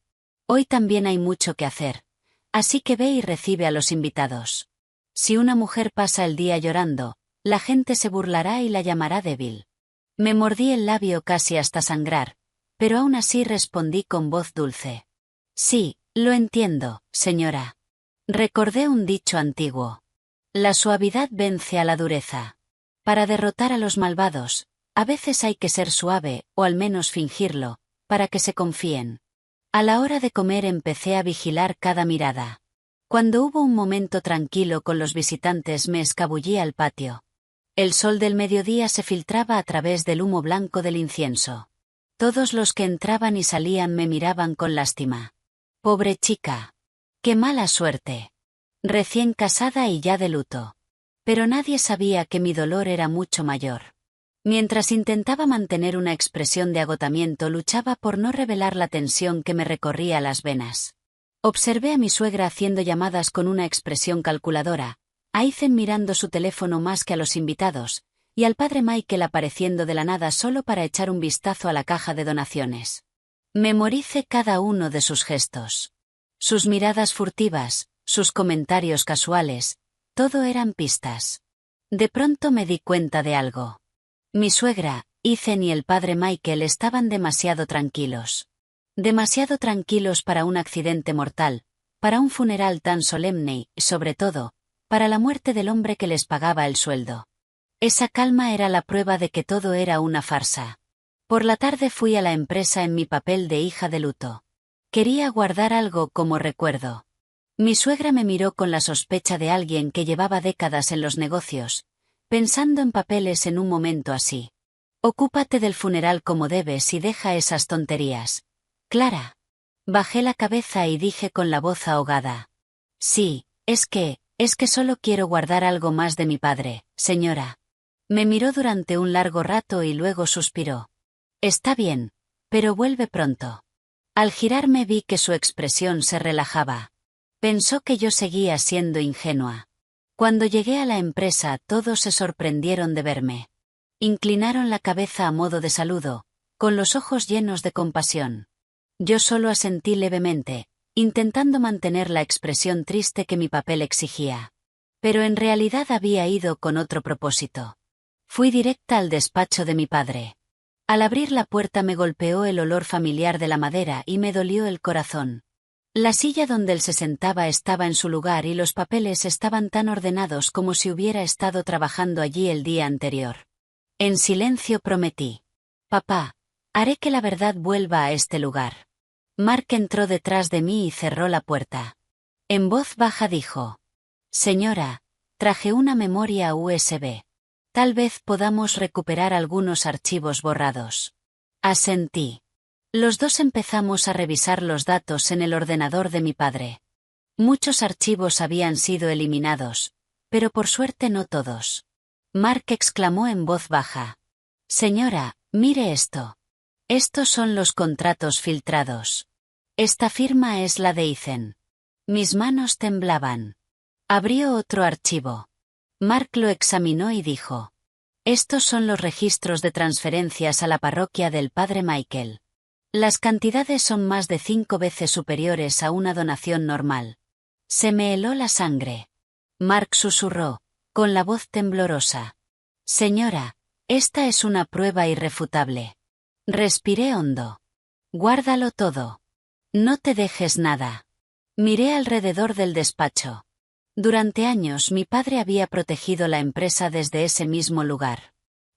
«Hoy también hay mucho que hacer, así que ve y recibe a los invitados. Si una mujer pasa el día llorando, la gente se burlará y la llamará débil». Me mordí el labio casi hasta sangrar, pero aún así respondí con voz dulce. «Sí, lo entiendo, señora». Recordé un dicho antiguo. La suavidad vence a la dureza. Para derrotar a los malvados, a veces hay que ser suave, o al menos fingirlo, para que se confíen. A la hora de comer empecé a vigilar cada mirada. Cuando hubo un momento tranquilo con los visitantes me escabullí al patio. El sol del mediodía se filtraba a través del humo blanco del incienso. Todos los que entraban y salían me miraban con lástima. «Pobre chica. Qué mala suerte. Recién casada y ya de luto». Pero nadie sabía que mi dolor era mucho mayor. Mientras intentaba mantener una expresión de agotamiento, luchaba por no revelar la tensión que me recorría las venas. Observé a mi suegra haciendo llamadas con una expresión calculadora, a Ethan mirando su teléfono más que a los invitados, y al padre Michael apareciendo de la nada solo para echar un vistazo a la caja de donaciones. Memoricé cada uno de sus gestos. Sus miradas furtivas, sus comentarios casuales, todo eran pistas. De pronto me di cuenta de algo. Mi suegra, Ethan y el padre Michael estaban demasiado tranquilos. Demasiado tranquilos para un accidente mortal, para un funeral tan solemne y, sobre todo, para la muerte del hombre que les pagaba el sueldo. Esa calma era la prueba de que todo era una farsa. Por la tarde fui a la empresa en mi papel de hija de luto. Quería guardar algo como recuerdo. Mi suegra me miró con la sospecha de alguien que llevaba décadas en los negocios, pensando en papeles en un momento así. «Ocúpate del funeral como debes y deja esas tonterías, Clara». Bajé la cabeza y dije con la voz ahogada. «Sí, es que solo quiero guardar algo más de mi padre, señora». Me miró durante un largo rato y luego suspiró. «Está bien, pero vuelve pronto». Al girarme vi que su expresión se relajaba. Pensó que yo seguía siendo ingenua. Cuando llegué a la empresa todos se sorprendieron de verme. Inclinaron la cabeza a modo de saludo, con los ojos llenos de compasión. Yo solo asentí levemente, intentando mantener la expresión triste que mi papel exigía. Pero en realidad había ido con otro propósito. Fui directa al despacho de mi padre. Al abrir la puerta me golpeó el olor familiar de la madera y me dolió el corazón. La silla donde él se sentaba estaba en su lugar y los papeles estaban tan ordenados como si hubiera estado trabajando allí el día anterior. En silencio prometí. Papá, haré que la verdad vuelva a este lugar. Mark entró detrás de mí y cerró la puerta. En voz baja dijo: Señora, traje una memoria USB. Tal vez podamos recuperar algunos archivos borrados. Asentí. Los dos empezamos a revisar los datos en el ordenador de mi padre. Muchos archivos habían sido eliminados, pero por suerte no todos. Mark exclamó en voz baja: Señora, mire esto. Estos son los contratos filtrados. Esta firma es la de Ethan. Mis manos temblaban. Abrió otro archivo. Mark lo examinó y dijo: Estos son los registros de transferencias a la parroquia del padre Michael. Las cantidades son más de 5 veces superiores a una donación normal. Se me heló la sangre. Mark susurró, con la voz temblorosa: Señora, esta es una prueba irrefutable. Respiré hondo. Guárdalo todo. No te dejes nada. Miré alrededor del despacho. Durante años mi padre había protegido la empresa desde ese mismo lugar.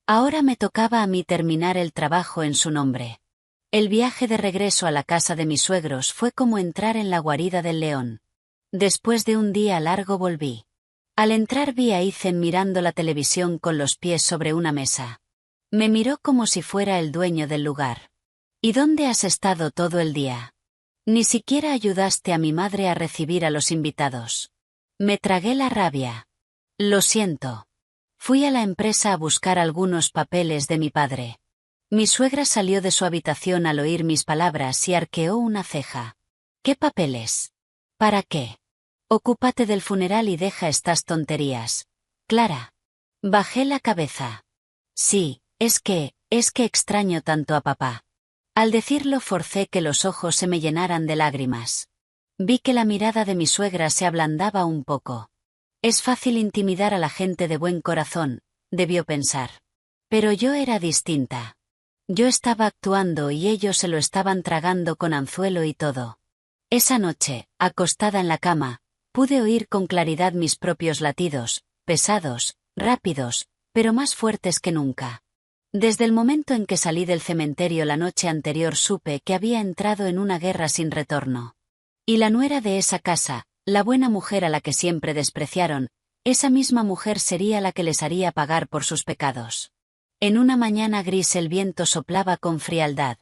Ahora me tocaba a mí terminar el trabajo en su nombre. El viaje de regreso a la casa de mis suegros fue como entrar en la guarida del león. Después de un día largo volví. Al entrar vi a Ethan mirando la televisión con los pies sobre una mesa. Me miró como si fuera el dueño del lugar. ¿Y dónde has estado todo el día? Ni siquiera ayudaste a mi madre a recibir a los invitados. Me tragué la rabia. Lo siento. Fui a la empresa a buscar algunos papeles de mi padre. Mi suegra salió de su habitación al oír mis palabras y arqueó una ceja. ¿Qué papeles? ¿Para qué? Ocúpate del funeral y deja estas tonterías. Clara. Bajé la cabeza. Sí, es que extraño tanto a papá. Al decirlo forcé que los ojos se me llenaran de lágrimas. Vi que la mirada de mi suegra se ablandaba un poco. Es fácil intimidar a la gente de buen corazón, debió pensar. Pero yo era distinta. Yo estaba actuando y ellos se lo estaban tragando con anzuelo y todo. Esa noche, acostada en la cama, pude oír con claridad mis propios latidos, pesados, rápidos, pero más fuertes que nunca. Desde el momento en que salí del cementerio la noche anterior supe que había entrado en una guerra sin retorno. Y la nuera de esa casa, la buena mujer a la que siempre despreciaron, esa misma mujer sería la que les haría pagar por sus pecados. En una mañana gris el viento soplaba con frialdad.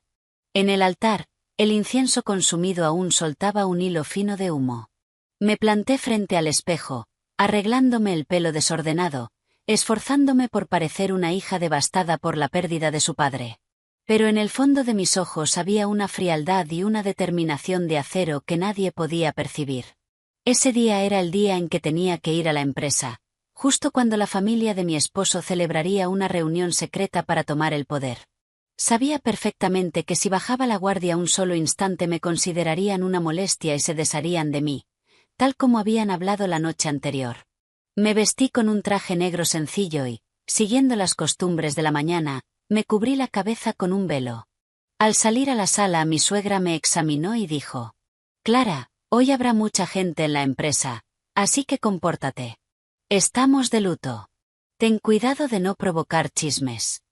En el altar, el incienso consumido aún soltaba un hilo fino de humo. Me planté frente al espejo, arreglándome el pelo desordenado, esforzándome por parecer una hija devastada por la pérdida de su padre. Pero en el fondo de mis ojos había una frialdad y una determinación de acero que nadie podía percibir. Ese día era el día en que tenía que ir a la empresa, justo cuando la familia de mi esposo celebraría una reunión secreta para tomar el poder. Sabía perfectamente que si bajaba la guardia un solo instante me considerarían una molestia y se desharían de mí, tal como habían hablado la noche anterior. Me vestí con un traje negro sencillo y, siguiendo las costumbres de la mañana, me cubrí la cabeza con un velo. Al salir a la sala mi suegra me examinó y dijo: Clara, hoy habrá mucha gente en la empresa, así que compórtate. Estamos de luto. Ten cuidado de no provocar chismes.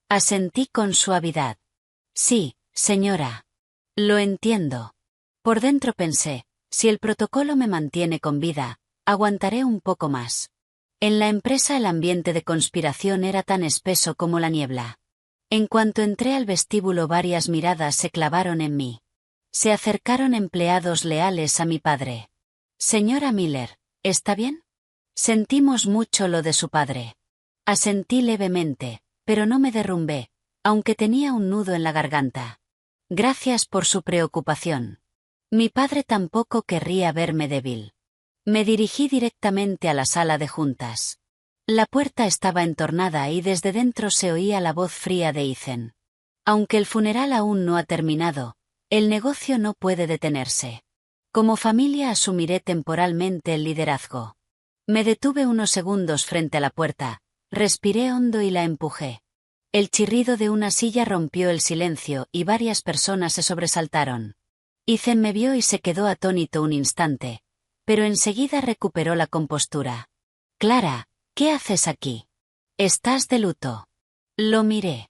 Asentí con suavidad. Sí, señora. Lo entiendo. Por dentro pensé, si el protocolo me mantiene con vida, aguantaré un poco más. En la empresa el ambiente de conspiración era tan espeso como la niebla. En cuanto entré al vestíbulo varias miradas se clavaron en mí. Se acercaron empleados leales a mi padre. Señora Miller, ¿está bien? Sentimos mucho lo de su padre. Asentí levemente, pero no me derrumbé, aunque tenía un nudo en la garganta. Gracias por su preocupación. Mi padre tampoco querría verme débil. Me dirigí directamente a la sala de juntas. La puerta estaba entornada y desde dentro se oía la voz fría de Ethan. Aunque el funeral aún no ha terminado, el negocio no puede detenerse. Como familia asumiré temporalmente el liderazgo. Me detuve unos segundos frente a la puerta, respiré hondo y la empujé. El chirrido de una silla rompió el silencio y varias personas se sobresaltaron. Ethan me vio y se quedó atónito un instante, pero enseguida recuperó la compostura. Clara, ¿qué haces aquí? ¿Estás de luto? Lo miré.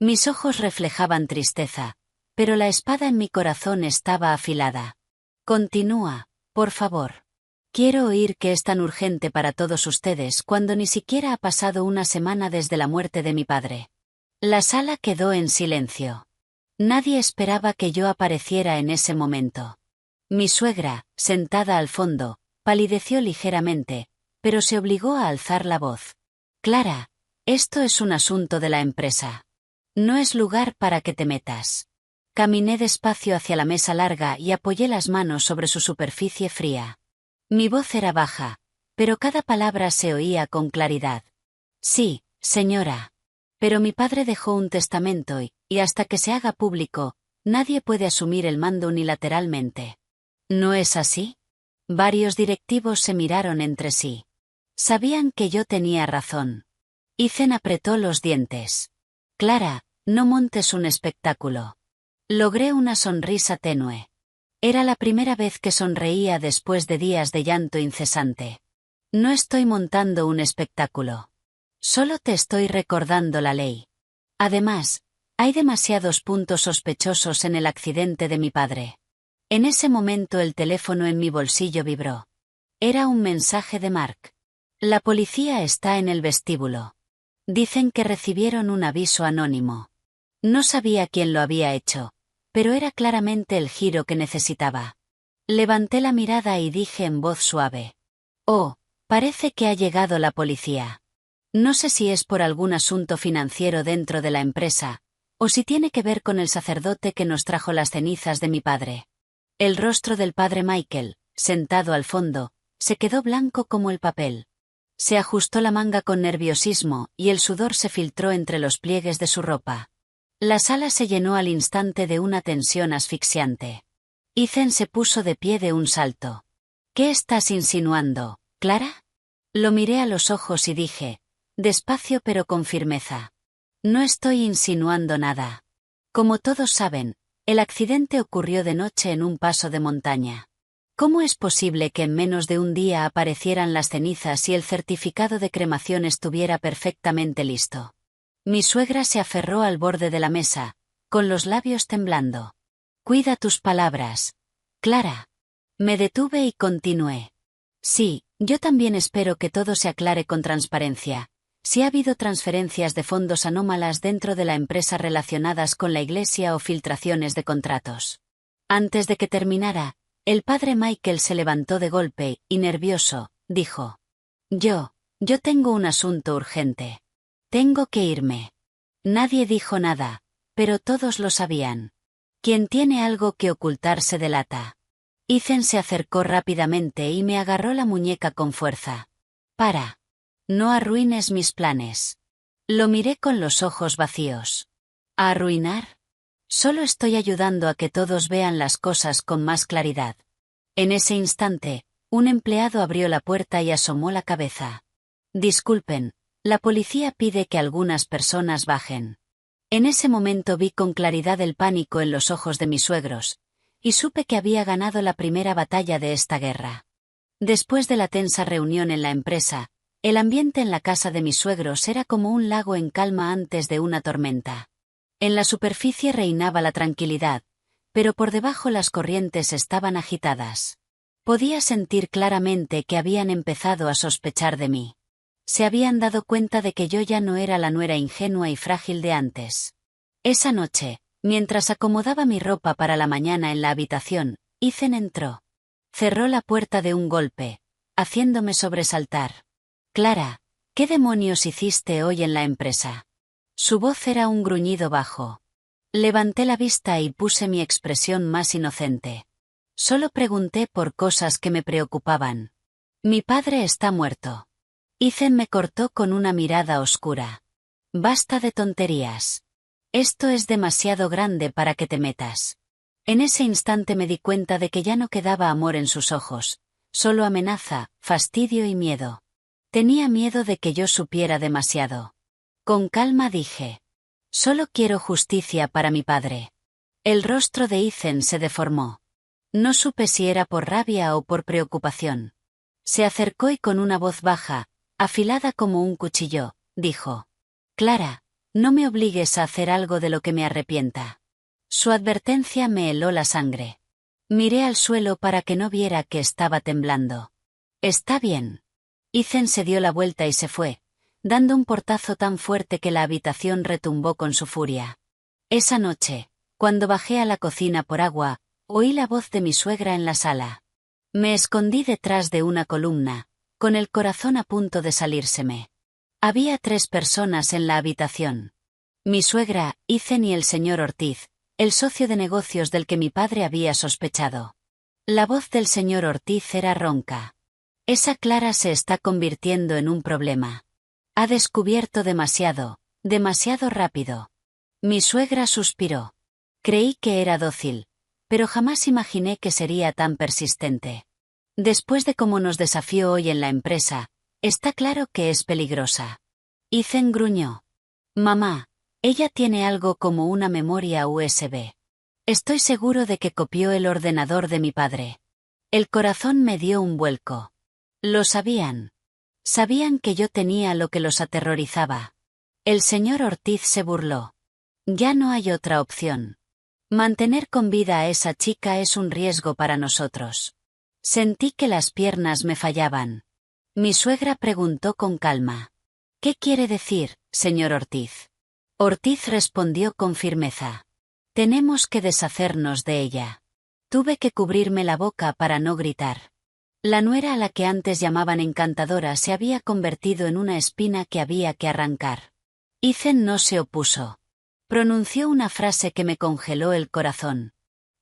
Mis ojos reflejaban tristeza, pero la espada en mi corazón estaba afilada. Continúa, por favor. Quiero oír que es tan urgente para todos ustedes cuando ni siquiera ha pasado una semana desde la muerte de mi padre. La sala quedó en silencio. Nadie esperaba que yo apareciera en ese momento. Mi suegra, sentada al fondo, palideció ligeramente, pero se obligó a alzar la voz. Clara, esto es un asunto de la empresa. No es lugar para que te metas. Caminé despacio hacia la mesa larga y apoyé las manos sobre su superficie fría. Mi voz era baja, pero cada palabra se oía con claridad. Sí, señora. Pero mi padre dejó un testamento y hasta que se haga público, nadie puede asumir el mando unilateralmente. ¿No es así? Varios directivos se miraron entre sí. Sabían que yo tenía razón. Ethan apretó los dientes. Clara, no montes un espectáculo. Logré una sonrisa tenue. Era la primera vez que sonreía después de días de llanto incesante. No estoy montando un espectáculo. Solo te estoy recordando la ley. Además, hay demasiados puntos sospechosos en el accidente de mi padre. En ese momento el teléfono en mi bolsillo vibró. Era un mensaje de Mark. La policía está en el vestíbulo. Dicen que recibieron un aviso anónimo. No sabía quién lo había hecho, pero era claramente el giro que necesitaba. Levanté la mirada y dije en voz suave. Oh, parece que ha llegado la policía. No sé si es por algún asunto financiero dentro de la empresa, o si tiene que ver con el sacerdote que nos trajo las cenizas de mi padre. El rostro del padre Michael, sentado al fondo, se quedó blanco como el papel. Se ajustó la manga con nerviosismo y el sudor se filtró entre los pliegues de su ropa. La sala se llenó al instante de una tensión asfixiante. Ethan se puso de pie de un salto. ¿Qué estás insinuando, Clara? Lo miré a los ojos y dije, despacio pero con firmeza. No estoy insinuando nada. Como todos saben, el accidente ocurrió de noche en un paso de montaña. ¿Cómo es posible que en menos de un día aparecieran las cenizas y el certificado de cremación estuviera perfectamente listo? Mi suegra se aferró al borde de la mesa, con los labios temblando. Cuida tus palabras, Clara. Me detuve y continué. Sí, yo también espero que todo se aclare con transparencia. Si ha habido transferencias de fondos anómalas dentro de la empresa relacionadas con la iglesia o filtraciones de contratos. Antes de que terminara, el padre Michael se levantó de golpe y nervioso, dijo. Yo tengo un asunto urgente. Tengo que irme. Nadie dijo nada, pero todos lo sabían. Quien tiene algo que ocultar se delata. Ethan se acercó rápidamente y me agarró la muñeca con fuerza. Para. No arruines mis planes. Lo miré con los ojos vacíos. ¿A arruinar? Solo estoy ayudando a que todos vean las cosas con más claridad. En ese instante, un empleado abrió la puerta y asomó la cabeza. Disculpen, la policía pide que algunas personas bajen. En ese momento vi con claridad el pánico en los ojos de mis suegros, y supe que había ganado la primera batalla de esta guerra. Después de la tensa reunión en la empresa, el ambiente en la casa de mis suegros era como un lago en calma antes de una tormenta. En la superficie reinaba la tranquilidad, pero por debajo las corrientes estaban agitadas. Podía sentir claramente que habían empezado a sospechar de mí. Se habían dado cuenta de que yo ya no era la nuera ingenua y frágil de antes. Esa noche, mientras acomodaba mi ropa para la mañana en la habitación, Ethan entró. Cerró la puerta de un golpe, haciéndome sobresaltar. Clara, ¿qué demonios hiciste hoy en la empresa? Su voz era un gruñido bajo. Levanté la vista y puse mi expresión más inocente. Solo pregunté por cosas que me preocupaban. Mi padre está muerto. Ethan me cortó con una mirada oscura. Basta de tonterías. Esto es demasiado grande para que te metas. En ese instante me di cuenta de que ya no quedaba amor en sus ojos, solo amenaza, fastidio y miedo. Tenía miedo de que yo supiera demasiado. Con calma dije. Solo quiero justicia para mi padre. El rostro de Ethan se deformó. No supe si era por rabia o por preocupación. Se acercó y con una voz baja, afilada como un cuchillo, dijo: Clara, no me obligues a hacer algo de lo que me arrepienta. Su advertencia me heló la sangre. Miré al suelo para que no viera que estaba temblando. Está bien. Ethan se dio la vuelta y se fue, dando un portazo tan fuerte que la habitación retumbó con su furia. Esa noche, cuando bajé a la cocina por agua, oí la voz de mi suegra en la sala. Me escondí detrás de una columna, con el corazón a punto de salírseme. Había 3 personas en la habitación. Mi suegra, Ethan y el señor Ortiz, el socio de negocios del que mi padre había sospechado. La voz del señor Ortiz era ronca. Esa Clara se está convirtiendo en un problema. Ha descubierto demasiado rápido. Mi suegra suspiró. Creí que era dócil, pero jamás imaginé que sería tan persistente. Después de cómo nos desafió hoy en la empresa, está claro que es peligrosa. Ethan gruñó. Mamá, ella tiene algo como una memoria USB. Estoy seguro de que copió el ordenador de mi padre. El corazón me dio un vuelco. Lo sabían. Sabían que yo tenía lo que los aterrorizaba. El señor Ortiz se burló. Ya no hay otra opción. Mantener con vida a esa chica es un riesgo para nosotros. Sentí que las piernas me fallaban. Mi suegra preguntó con calma. ¿Qué quiere decir, señor Ortiz? Ortiz respondió con firmeza. Tenemos que deshacernos de ella. Tuve que cubrirme la boca para no gritar. La nuera a la que antes llamaban encantadora se había convertido en una espina que había que arrancar. Ethan no se opuso. Pronunció una frase que me congeló el corazón.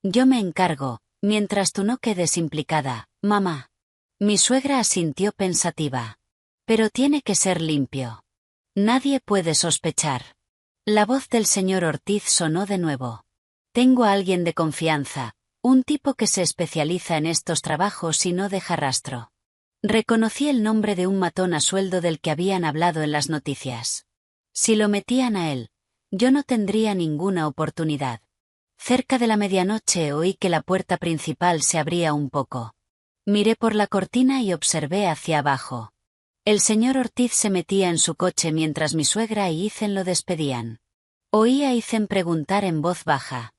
Yo me encargo, mientras tú no quedes implicada, mamá. Mi suegra asintió pensativa. Pero tiene que ser limpio. Nadie puede sospechar. La voz del señor Ortiz sonó de nuevo. Tengo a alguien de confianza, un tipo que se especializa en estos trabajos y no deja rastro. Reconocí el nombre de un matón a sueldo del que habían hablado en las noticias. Si lo metían a él, yo no tendría ninguna oportunidad. Cerca de la medianoche oí que la puerta principal se abría un poco. Miré por la cortina y observé hacia abajo. El señor Ortiz se metía en su coche mientras mi suegra y Ethan lo despedían. Oí a Ethan preguntar en voz baja.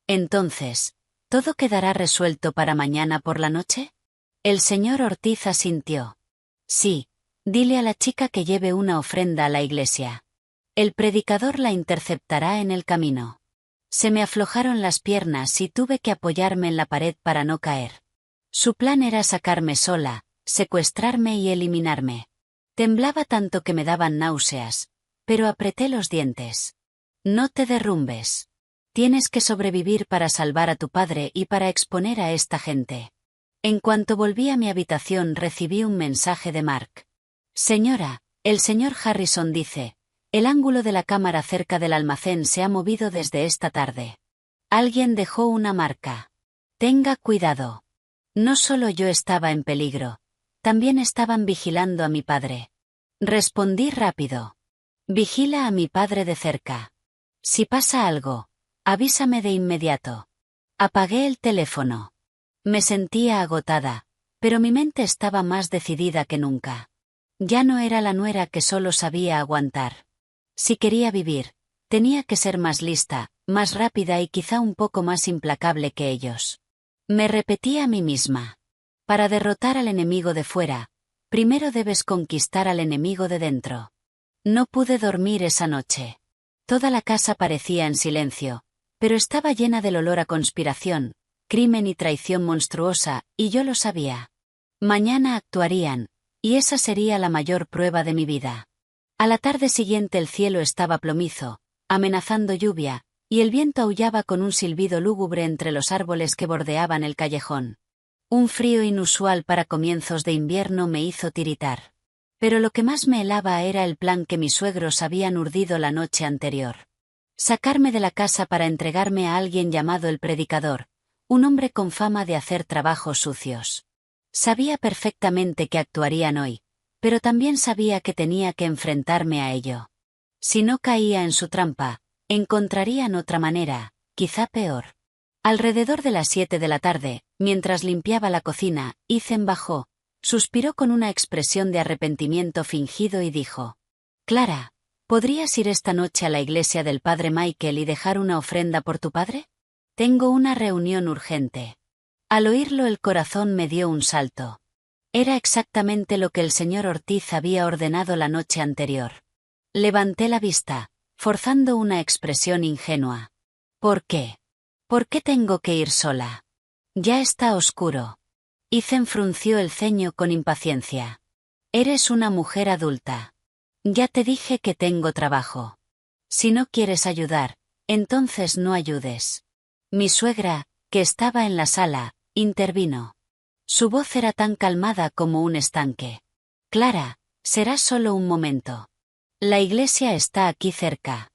Entonces, ¿todo quedará resuelto para mañana por la noche? El señor Ortiz asintió. Sí, dile a la chica que lleve una ofrenda a la iglesia. El predicador la interceptará en el camino. Se me aflojaron las piernas y tuve que apoyarme en la pared para no caer. Su plan era sacarme sola, secuestrarme y eliminarme. Temblaba tanto que me daban náuseas, pero apreté los dientes. No te derrumbes. Tienes que sobrevivir para salvar a tu padre y para exponer a esta gente. En cuanto volví a mi habitación recibí un mensaje de Mark. Señora, el señor Harrison dice, el ángulo de la cámara cerca del almacén se ha movido desde esta tarde. Alguien dejó una marca. Tenga cuidado. No solo yo estaba en peligro, también estaban vigilando a mi padre. Respondí rápido. Vigila a mi padre de cerca. Si pasa algo, avísame de inmediato. Apagué el teléfono. Me sentía agotada, pero mi mente estaba más decidida que nunca. Ya no era la nuera que solo sabía aguantar. Si quería vivir, tenía que ser más lista, más rápida y quizá un poco más implacable que ellos. Me repetí a mí misma. Para derrotar al enemigo de fuera, primero debes conquistar al enemigo de dentro. No pude dormir esa noche. Toda la casa parecía en silencio, pero estaba llena del olor a conspiración, crimen y traición monstruosa, y yo lo sabía. Mañana actuarían, y esa sería la mayor prueba de mi vida. A la tarde siguiente el cielo estaba plomizo, amenazando lluvia, y el viento aullaba con un silbido lúgubre entre los árboles que bordeaban el callejón. Un frío inusual para comienzos de invierno me hizo tiritar. Pero lo que más me helaba era el plan que mis suegros habían urdido la noche anterior. Sacarme de la casa para entregarme a alguien llamado el predicador, un hombre con fama de hacer trabajos sucios. Sabía perfectamente que actuarían hoy, pero también sabía que tenía que enfrentarme a ello. Si no caía en su trampa, encontrarían otra manera, quizá peor. Alrededor de las 7 de la tarde, mientras limpiaba la cocina, Ethan bajó, suspiró con una expresión de arrepentimiento fingido y dijo: «Clara, ¿podrías ir esta noche a la iglesia del padre Michael y dejar una ofrenda por tu padre? Tengo una reunión urgente». Al oírlo el corazón me dio un salto. Era exactamente lo que el señor Ortiz había ordenado la noche anterior. Levanté la vista, forzando una expresión ingenua. «¿Por qué? ¿Por qué tengo que ir sola? Ya está oscuro». Ethan frunció el ceño con impaciencia. «Eres una mujer adulta. Ya te dije que tengo trabajo. Si no quieres ayudar, entonces no ayudes». Mi suegra, que estaba en la sala, intervino. Su voz era tan calmada como un estanque. «Clara, será solo un momento. La iglesia está aquí cerca.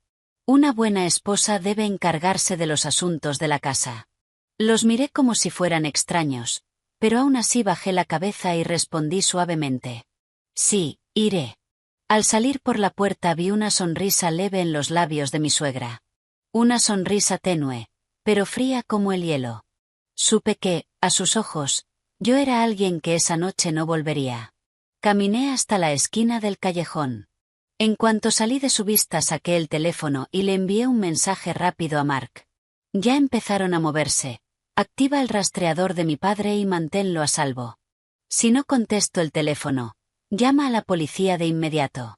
Una buena esposa debe encargarse de los asuntos de la casa». Los miré como si fueran extraños, pero aún así bajé la cabeza y respondí suavemente: «Sí, iré». Al salir por la puerta vi una sonrisa leve en los labios de mi suegra. Una sonrisa tenue, pero fría como el hielo. Supe que, a sus ojos, yo era alguien que esa noche no volvería. Caminé hasta la esquina del callejón. En cuanto salí de su vista saqué el teléfono y le envié un mensaje rápido a Mark. «Ya empezaron a moverse. Activa el rastreador de mi padre y manténlo a salvo. Si no contesto el teléfono, llama a la policía de inmediato».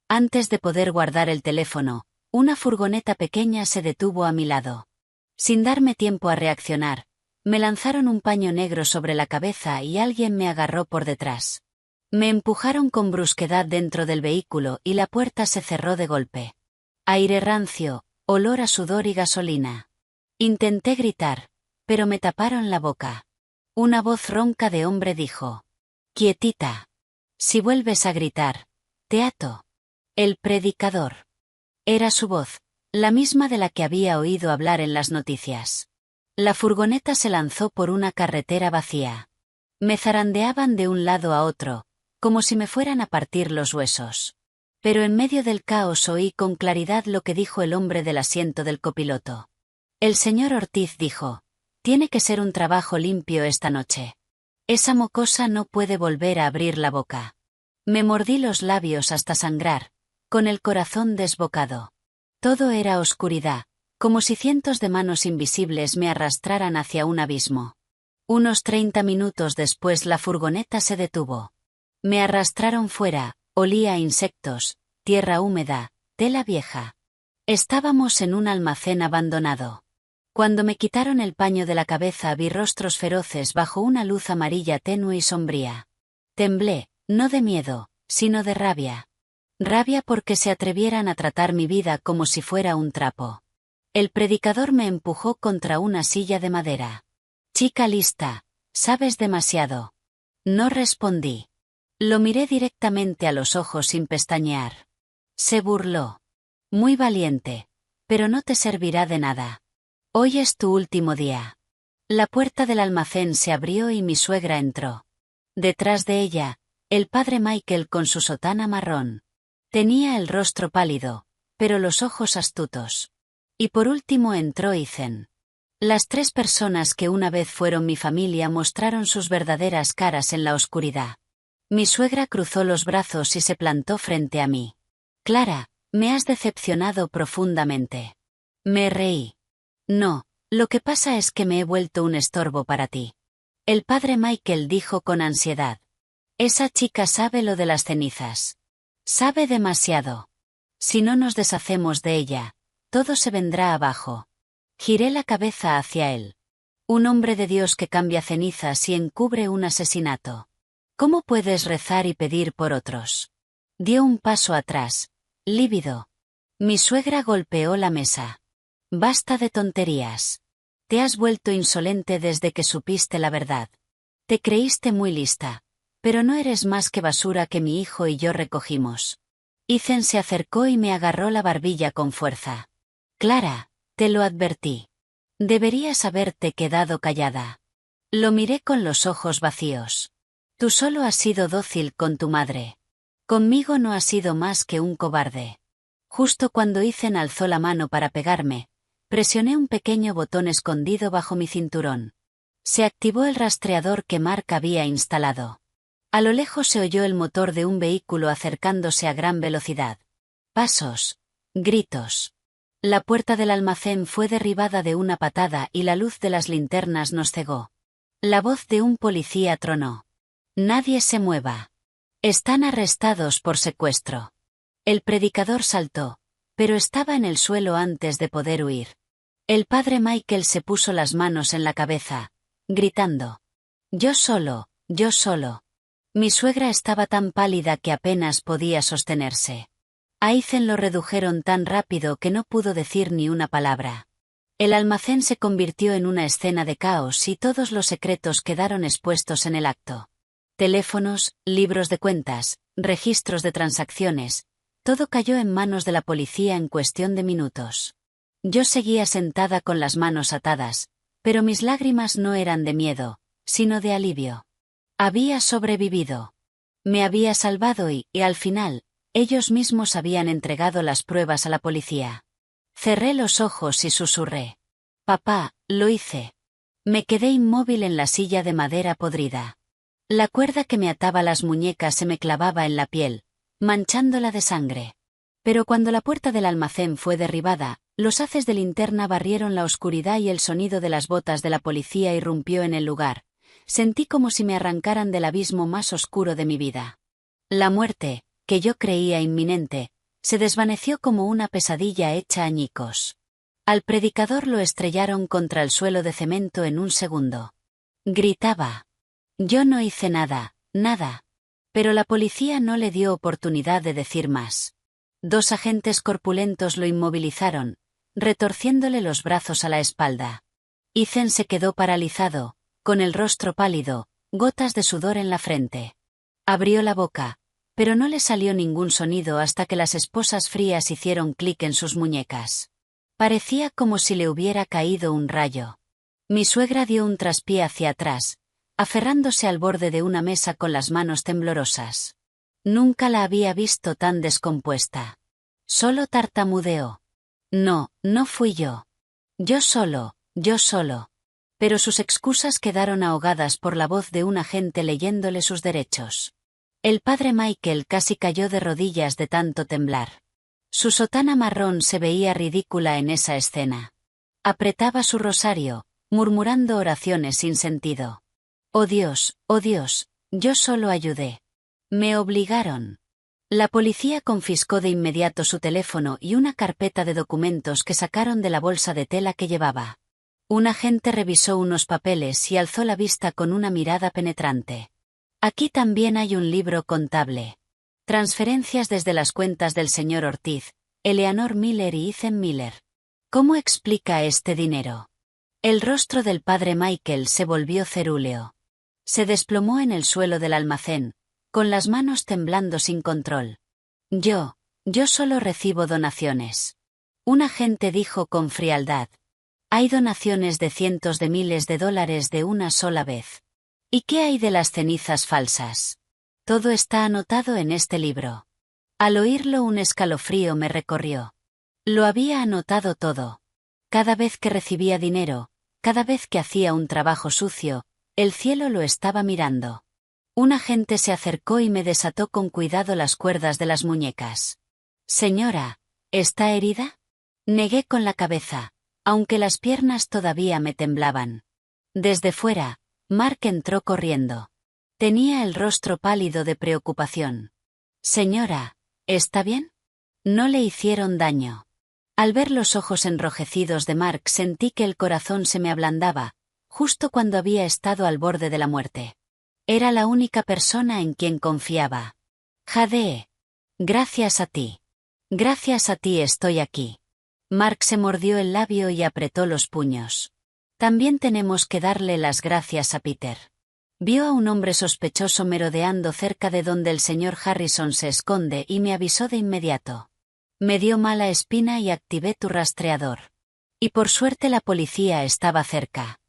Antes de poder guardar el teléfono, una furgoneta pequeña se detuvo a mi lado. Sin darme tiempo a reaccionar, me lanzaron un paño negro sobre la cabeza y alguien me agarró por detrás. Me empujaron con brusquedad dentro del vehículo y la puerta se cerró de golpe. Aire rancio, olor a sudor y gasolina. Intenté gritar, pero me taparon la boca. Una voz ronca de hombre dijo: «Quietita. Si vuelves a gritar, te ato». El predicador. Era su voz, la misma de la que había oído hablar en las noticias. La furgoneta se lanzó por una carretera vacía. Me zarandeaban de un lado a otro, como si me fueran a partir los huesos. Pero en medio del caos oí con claridad lo que dijo el hombre del asiento del copiloto. El señor Ortiz dijo: «Tiene que ser un trabajo limpio esta noche. Esa mocosa no puede volver a abrir la boca». Me mordí los labios hasta sangrar, con el corazón desbocado. Todo era oscuridad, como si cientos de manos invisibles me arrastraran hacia un abismo. Unos 30 minutos después la furgoneta se detuvo. Me arrastraron fuera, olía a insectos, tierra húmeda, tela vieja. Estábamos en un almacén abandonado. Cuando me quitaron el paño de la cabeza vi rostros feroces bajo una luz amarilla tenue y sombría. Temblé, no de miedo, sino de rabia. Rabia porque se atrevieran a tratar mi vida como si fuera un trapo. El predicador me empujó contra una silla de madera. «Chica lista, sabes demasiado». No respondí. Lo miré directamente a los ojos sin pestañear. Se burló. «Muy valiente, pero no te servirá de nada. Hoy es tu último día». La puerta del almacén se abrió y mi suegra entró. Detrás de ella, el padre Michael con su sotana marrón. Tenía el rostro pálido, pero los ojos astutos. Y por último entró Ethan. Las 3 personas que una vez fueron mi familia mostraron sus verdaderas caras en la oscuridad. Mi suegra cruzó los brazos y se plantó frente a mí. «Clara, me has decepcionado profundamente». Me reí. «No, lo que pasa es que me he vuelto un estorbo para ti». El padre Michael dijo con ansiedad: «Esa chica sabe lo de las cenizas. Sabe demasiado. Si no nos deshacemos de ella, todo se vendrá abajo». Giré la cabeza hacia él. Un hombre de Dios que cambia cenizas y encubre un asesinato. ¿Cómo puedes rezar y pedir por otros? Dio un paso atrás, lívido. Mi suegra golpeó la mesa. «Basta de tonterías. Te has vuelto insolente desde que supiste la verdad. Te creíste muy lista, pero no eres más que basura que mi hijo y yo recogimos». Ethan se acercó y me agarró la barbilla con fuerza. «Clara, te lo advertí. Deberías haberte quedado callada». Lo miré con los ojos vacíos. «Tú solo has sido dócil con tu madre. Conmigo no has sido más que un cobarde». Justo cuando Ethan alzó la mano para pegarme, Presioné un pequeño botón escondido bajo mi cinturón. Se activó el rastreador que Mark había instalado. A lo lejos se oyó el motor de un vehículo acercándose a gran velocidad. Pasos. Gritos. La puerta del almacén fue derribada de una patada y la luz de las linternas nos cegó. La voz de un policía tronó. Nadie se mueva. Están arrestados por secuestro. El predicador saltó, pero estaba en el suelo antes de poder huir. El padre Michael se puso las manos en la cabeza, gritando. Yo solo, yo solo. Mi suegra estaba tan pálida que apenas podía sostenerse. A Ethan lo redujeron tan rápido que no pudo decir ni una palabra. El almacén se convirtió en una escena de caos y todos los secretos quedaron expuestos en el acto. Teléfonos, libros de cuentas, registros de transacciones, todo cayó en manos de la policía en cuestión de minutos. Yo seguía sentada con las manos atadas, pero mis lágrimas no eran de miedo, sino de alivio. Había sobrevivido. Me había salvado y, al final, ellos mismos habían entregado las pruebas a la policía. Cerré los ojos y susurré. Papá, lo hice. Me quedé inmóvil en la silla de madera podrida. La cuerda que me ataba las muñecas se me clavaba en la piel, manchándola de sangre. Pero cuando la puerta del almacén fue derribada, los haces de linterna barrieron la oscuridad y el sonido de las botas de la policía irrumpió en el lugar. Sentí como si me arrancaran del abismo más oscuro de mi vida. La muerte, que yo creía inminente, se desvaneció como una pesadilla hecha añicos. Al predicador lo estrellaron contra el suelo de cemento en un segundo. Gritaba. Yo no hice nada, nada. Pero la policía no le dio oportunidad de decir más. 2 agentes corpulentos lo inmovilizaron, retorciéndole los brazos a la espalda. Ethan se quedó paralizado, con el rostro pálido, gotas de sudor en la frente. Abrió la boca, pero no le salió ningún sonido hasta que las esposas frías hicieron clic en sus muñecas. Parecía como si le hubiera caído un rayo. Mi suegra dio un traspié hacia atrás, aferrándose al borde de una mesa con las manos temblorosas. Nunca la había visto tan descompuesta. Solo tartamudeó. No, no fui yo. Yo solo, yo solo. Pero sus excusas quedaron ahogadas por la voz de un agente leyéndole sus derechos. El padre Michael casi cayó de rodillas de tanto temblar. Su sotana marrón se veía ridícula en esa escena. Apretaba su rosario, murmurando oraciones sin sentido. Oh Dios, yo solo ayudé. Me obligaron. La policía confiscó de inmediato su teléfono y una carpeta de documentos que sacaron de la bolsa de tela que llevaba. Un agente revisó unos papeles y alzó la vista con una mirada penetrante. Aquí también hay un libro contable. Transferencias desde las cuentas del señor Ortiz, Eleanor Miller y Ethan Miller. ¿Cómo explica este dinero? El rostro del padre Michael se volvió cerúleo. Se desplomó en el suelo del almacén, con las manos temblando sin control. Yo solo recibo donaciones. Un agente dijo con frialdad. Hay donaciones de cientos de miles de dólares de una sola vez. ¿Y qué hay de las cenizas falsas? Todo está anotado en este libro. Al oírlo un escalofrío me recorrió. Lo había anotado todo. Cada vez que recibía dinero, cada vez que hacía un trabajo sucio, el cielo lo estaba mirando. Un agente se acercó y me desató con cuidado las cuerdas de las muñecas. Señora, ¿está herida? Negué con la cabeza, aunque las piernas todavía me temblaban. Desde fuera, Mark entró corriendo. Tenía el rostro pálido de preocupación. Señora, ¿está bien? No le hicieron daño. Al ver los ojos enrojecidos de Mark sentí que el corazón se me ablandaba, justo cuando había estado al borde de la muerte. Era la única persona en quien confiaba. Jadeé. Gracias a ti. Gracias a ti estoy aquí. Mark se mordió el labio y apretó los puños. También tenemos que darle las gracias a Peter. Vio a un hombre sospechoso merodeando cerca de donde el señor Harrison se esconde y me avisó de inmediato. Me dio mala espina y activé tu rastreador. Y por suerte la policía estaba cerca.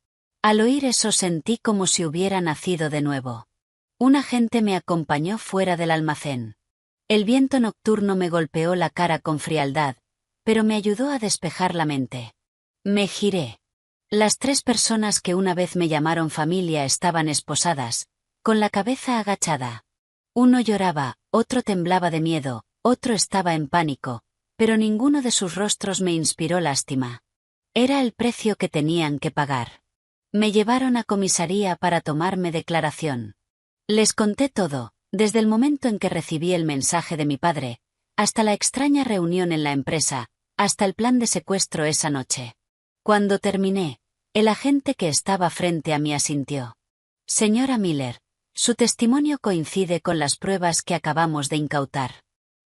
Al oír eso sentí como si hubiera nacido de nuevo. Un agente me acompañó fuera del almacén. El viento nocturno me golpeó la cara con frialdad, pero me ayudó a despejar la mente. Me giré. Las 3 personas que una vez me llamaron familia estaban esposadas, con la cabeza agachada. Uno lloraba, otro temblaba de miedo, otro estaba en pánico, pero ninguno de sus rostros me inspiró lástima. Era el precio que tenían que pagar. Me llevaron a comisaría para tomarme declaración. Les conté todo, desde el momento en que recibí el mensaje de mi padre, hasta la extraña reunión en la empresa, hasta el plan de secuestro esa noche. Cuando terminé, el agente que estaba frente a mí asintió. Señora Miller, su testimonio coincide con las pruebas que acabamos de incautar.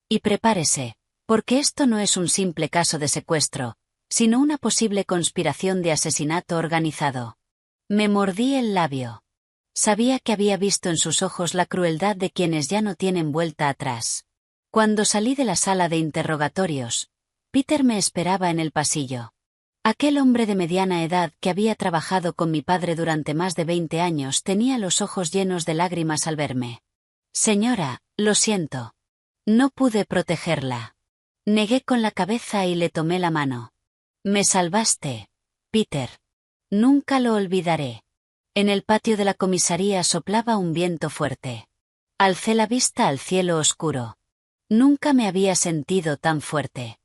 Y prepárese, porque esto no es un simple caso de secuestro, sino una posible conspiración de asesinato organizado. Me mordí el labio. Sabía que había visto en sus ojos la crueldad de quienes ya no tienen vuelta atrás. Cuando salí de la sala de interrogatorios, Peter me esperaba en el pasillo. Aquel hombre de mediana edad que había trabajado con mi padre durante más de 20 años tenía los ojos llenos de lágrimas al verme. Señora, lo siento. No pude protegerla. Negué con la cabeza y le tomé la mano. Me salvaste, Peter. Nunca lo olvidaré. En el patio de la comisaría soplaba un viento fuerte. Alcé la vista al cielo oscuro. Nunca me había sentido tan fuerte.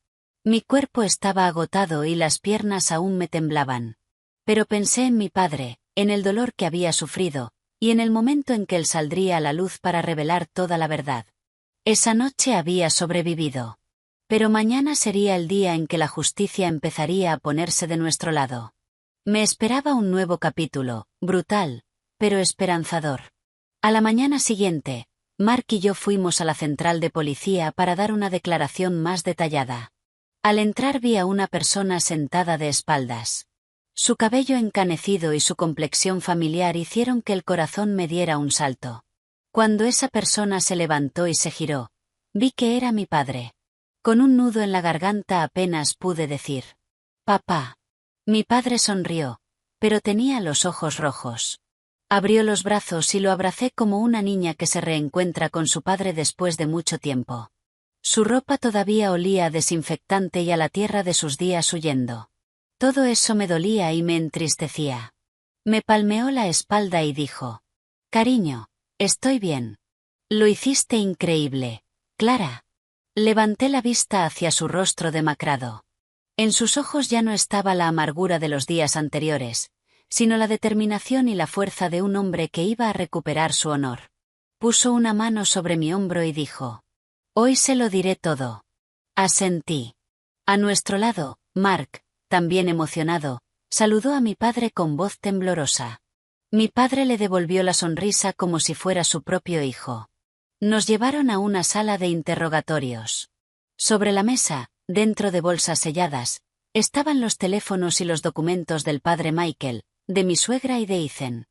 Mi cuerpo estaba agotado y las piernas aún me temblaban. Pero pensé en mi padre, en el dolor que había sufrido, y en el momento en que él saldría a la luz para revelar toda la verdad. Esa noche había sobrevivido. Pero mañana sería el día en que la justicia empezaría a ponerse de nuestro lado. Me esperaba un nuevo capítulo, brutal, pero esperanzador. A la mañana siguiente, Mark y yo fuimos a la central de policía para dar una declaración más detallada. Al entrar vi a una persona sentada de espaldas. Su cabello encanecido y su complexión familiar hicieron que el corazón me diera un salto. Cuando esa persona se levantó y se giró, vi que era mi padre. Con un nudo en la garganta apenas pude decir: «Papá». Mi padre sonrió, pero tenía los ojos rojos. Abrió los brazos y lo abracé como una niña que se reencuentra con su padre después de mucho tiempo. Su ropa todavía olía a desinfectante y a la tierra de sus días huyendo. Todo eso me dolía y me entristecía. Me palmeó la espalda y dijo: «Cariño, estoy bien. Lo hiciste increíble, Clara». Levanté la vista hacia su rostro demacrado. En sus ojos ya no estaba la amargura de los días anteriores, sino la determinación y la fuerza de un hombre que iba a recuperar su honor. Puso una mano sobre mi hombro y dijo: «Hoy se lo diré todo». Asentí. A nuestro lado, Mark, también emocionado, saludó a mi padre con voz temblorosa. Mi padre le devolvió la sonrisa como si fuera su propio hijo. Nos llevaron a una sala de interrogatorios. Sobre la mesa, dentro de bolsas selladas, estaban los teléfonos y los documentos del padre Michael, de mi suegra y de Ethan.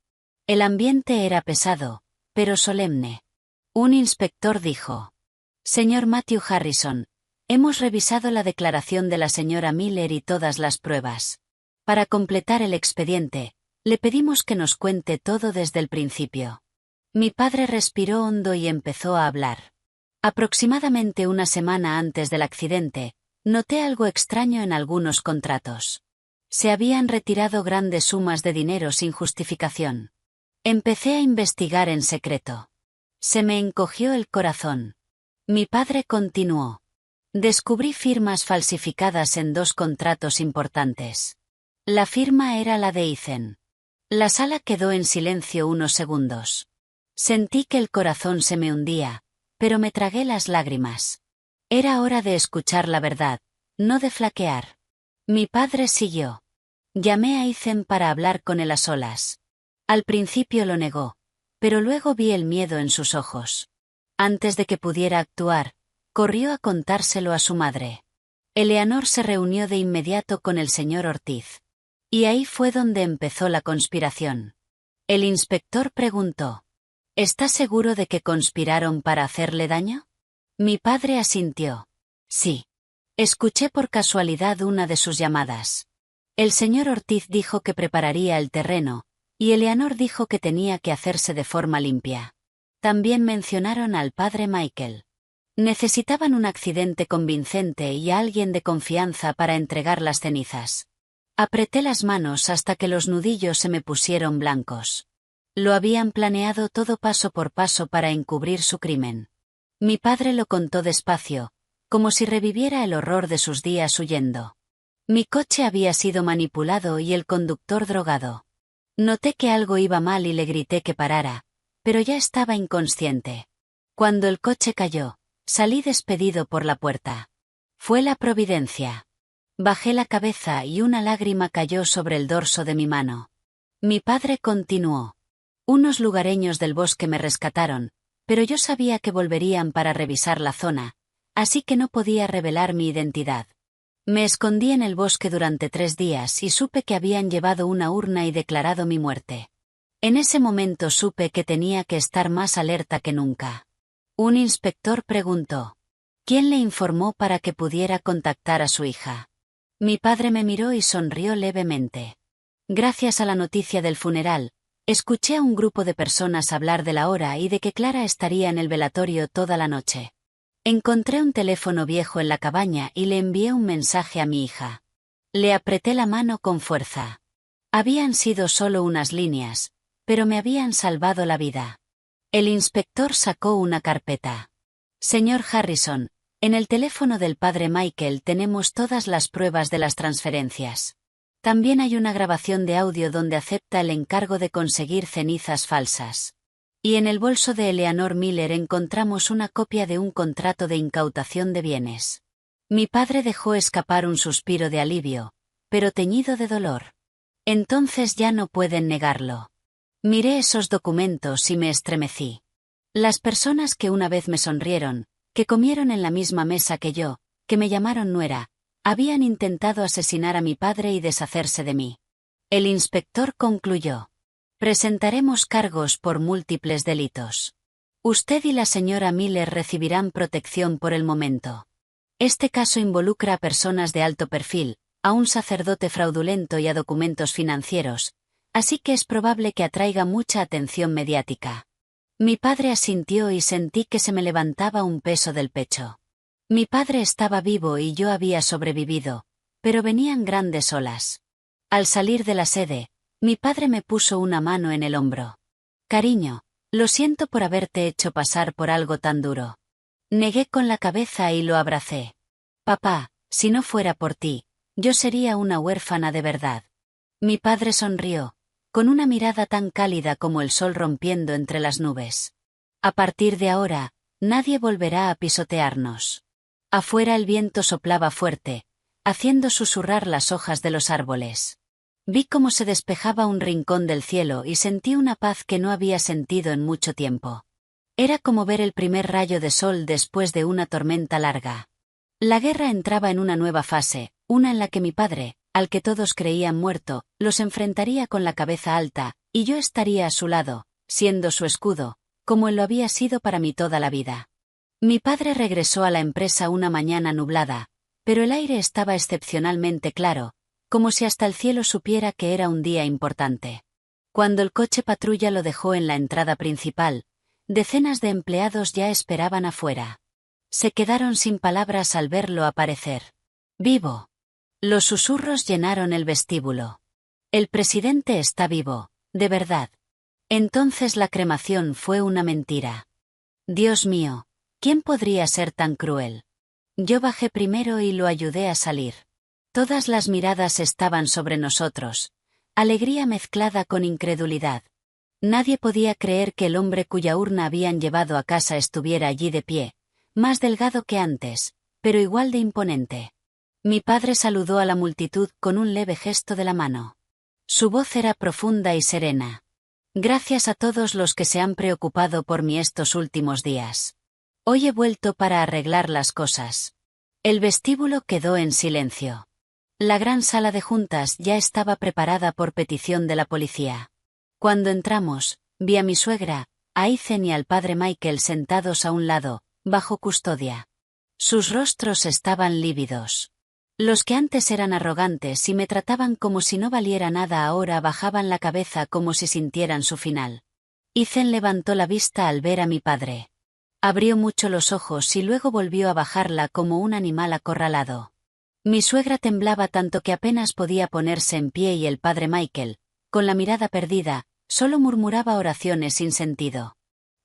El ambiente era pesado, pero solemne. Un inspector dijo: «Señor Matthew Harrison, hemos revisado la declaración de la señora Miller y todas las pruebas. Para completar el expediente, le pedimos que nos cuente todo desde el principio». Mi padre respiró hondo y empezó a hablar. Aproximadamente una semana antes del accidente, noté algo extraño en algunos contratos. Se habían retirado grandes sumas de dinero sin justificación. Empecé a investigar en secreto. Se me encogió el corazón. Mi padre continuó: «Descubrí firmas falsificadas en 2 contratos importantes. La firma era la de Ethan». La sala quedó en silencio unos segundos. Sentí que el corazón se me hundía, pero me tragué las lágrimas. Era hora de escuchar la verdad, no de flaquear. Mi padre siguió. Llamé a Ethan para hablar con él a solas. Al principio lo negó, pero luego vi el miedo en sus ojos. Antes de que pudiera actuar, corrió a contárselo a su madre. Eleanor se reunió de inmediato con el señor Ortiz. Y ahí fue donde empezó la conspiración. El inspector preguntó: «¿Está seguro de que conspiraron para hacerle daño?» Mi padre asintió. «Sí. Escuché por casualidad una de sus llamadas. El señor Ortiz dijo que prepararía el terreno, y Eleanor dijo que tenía que hacerse de forma limpia. También mencionaron al padre Michael. Necesitaban un accidente convincente y a alguien de confianza para entregar las cenizas. Apreté las manos hasta que los nudillos se me pusieron blancos. Lo habían planeado todo paso por paso para encubrir su crimen. Mi padre lo contó despacio, como si reviviera el horror de sus días huyendo. Mi coche había sido manipulado y el conductor drogado. Noté que algo iba mal y le grité que parara, pero ya estaba inconsciente. Cuando el coche cayó, salí despedido por la puerta. Fue la providencia. Bajé la cabeza y una lágrima cayó sobre el dorso de mi mano. Mi padre continuó. Unos lugareños del bosque me rescataron, pero yo sabía que volverían para revisar la zona, así que no podía revelar mi identidad. Me escondí en el bosque durante 3 días y supe que habían llevado una urna y declarado mi muerte. En ese momento supe que tenía que estar más alerta que nunca. Un inspector preguntó: ¿quién le informó para que pudiera contactar a su hija? Mi padre me miró y sonrió levemente. Gracias a la noticia del funeral, escuché a un grupo de personas hablar de la hora y de que Clara estaría en el velatorio toda la noche. Encontré un teléfono viejo en la cabaña y le envié un mensaje a mi hija. Le apreté la mano con fuerza. Habían sido solo unas líneas, pero me habían salvado la vida. El inspector sacó una carpeta. Señor Harrison, en el teléfono del padre Michael tenemos todas las pruebas de las transferencias. También hay una grabación de audio donde acepta el encargo de conseguir cenizas falsas. Y en el bolso de Eleanor Miller encontramos una copia de un contrato de incautación de bienes. Mi padre dejó escapar un suspiro de alivio, pero teñido de dolor. Entonces ya no pueden negarlo. Miré esos documentos y me estremecí. Las personas que una vez me sonrieron, que comieron en la misma mesa que yo, que me llamaron nuera, habían intentado asesinar a mi padre y deshacerse de mí. El inspector concluyó: presentaremos cargos por múltiples delitos. Usted y la señora Miller recibirán protección por el momento. Este caso involucra a personas de alto perfil, a un sacerdote fraudulento y a documentos financieros, así que es probable que atraiga mucha atención mediática. Mi padre asintió y sentí que se me levantaba un peso del pecho. Mi padre estaba vivo y yo había sobrevivido, pero venían grandes olas. Al salir de la sede, mi padre me puso una mano en el hombro. Cariño, lo siento por haberte hecho pasar por algo tan duro. Negué con la cabeza y lo abracé. Papá, si no fuera por ti, yo sería una huérfana de verdad. Mi padre sonrió, con una mirada tan cálida como el sol rompiendo entre las nubes. A partir de ahora, nadie volverá a pisotearnos. Afuera el viento soplaba fuerte, haciendo susurrar las hojas de los árboles. Vi cómo se despejaba un rincón del cielo y sentí una paz que no había sentido en mucho tiempo. Era como ver el primer rayo de sol después de una tormenta larga. La guerra entraba en una nueva fase, una en la que mi padre, al que todos creían muerto, los enfrentaría con la cabeza alta, y yo estaría a su lado, siendo su escudo, como él lo había sido para mí toda la vida. Mi padre regresó a la empresa una mañana nublada, pero el aire estaba excepcionalmente claro, como si hasta el cielo supiera que era un día importante. Cuando el coche patrulla lo dejó en la entrada principal, decenas de empleados ya esperaban afuera. Se quedaron sin palabras al verlo aparecer. ¡Vivo! Los susurros llenaron el vestíbulo. El presidente está vivo, de verdad. Entonces la cremación fue una mentira. Dios mío, ¿quién podría ser tan cruel? Yo bajé primero y lo ayudé a salir. Todas las miradas estaban sobre nosotros, alegría mezclada con incredulidad. Nadie podía creer que el hombre cuya urna habían llevado a casa estuviera allí de pie, más delgado que antes, pero igual de imponente. Mi padre saludó a la multitud con un leve gesto de la mano. Su voz era profunda y serena. Gracias a todos los que se han preocupado por mí estos últimos días. Hoy he vuelto para arreglar las cosas. El vestíbulo quedó en silencio. La gran sala de juntas ya estaba preparada por petición de la policía. Cuando entramos, vi a mi suegra, a Ethan y al padre Michael sentados a un lado, bajo custodia. Sus rostros estaban lívidos. Los que antes eran arrogantes y me trataban como si no valiera nada ahora bajaban la cabeza como si sintieran su final. Ethan levantó la vista al ver a mi padre. Abrió mucho los ojos y luego volvió a bajarla como un animal acorralado. Mi suegra temblaba tanto que apenas podía ponerse en pie y el padre Michael, con la mirada perdida, solo murmuraba oraciones sin sentido.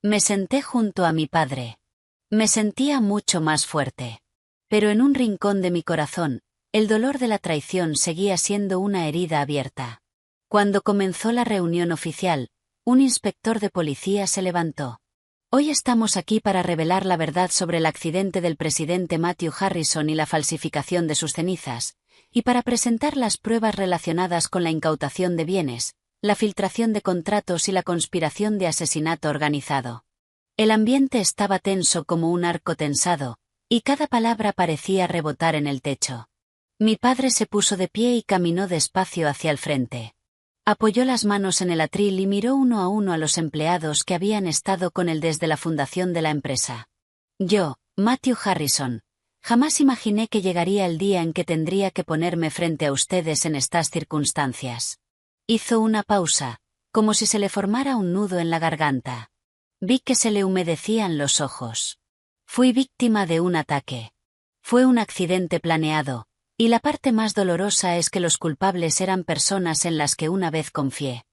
Me senté junto a mi padre. Me sentía mucho más fuerte. Pero en un rincón de mi corazón, el dolor de la traición seguía siendo una herida abierta. Cuando comenzó la reunión oficial, un inspector de policía se levantó. Hoy estamos aquí para revelar la verdad sobre el accidente del presidente Matthew Harrison y la falsificación de sus cenizas, y para presentar las pruebas relacionadas con la incautación de bienes, la filtración de contratos y la conspiración de asesinato organizado. El ambiente estaba tenso como un arco tensado, y cada palabra parecía rebotar en el techo. Mi padre se puso de pie y caminó despacio hacia el frente. Apoyó las manos en el atril y miró uno a uno a los empleados que habían estado con él desde la fundación de la empresa. Yo, Matthew Harrison, jamás imaginé que llegaría el día en que tendría que ponerme frente a ustedes en estas circunstancias. Hizo una pausa, como si se le formara un nudo en la garganta. Vi que se le humedecían los ojos. Fui víctima de un ataque. Fue un accidente planeado. Y la parte más dolorosa es que los culpables eran personas en las que una vez confié.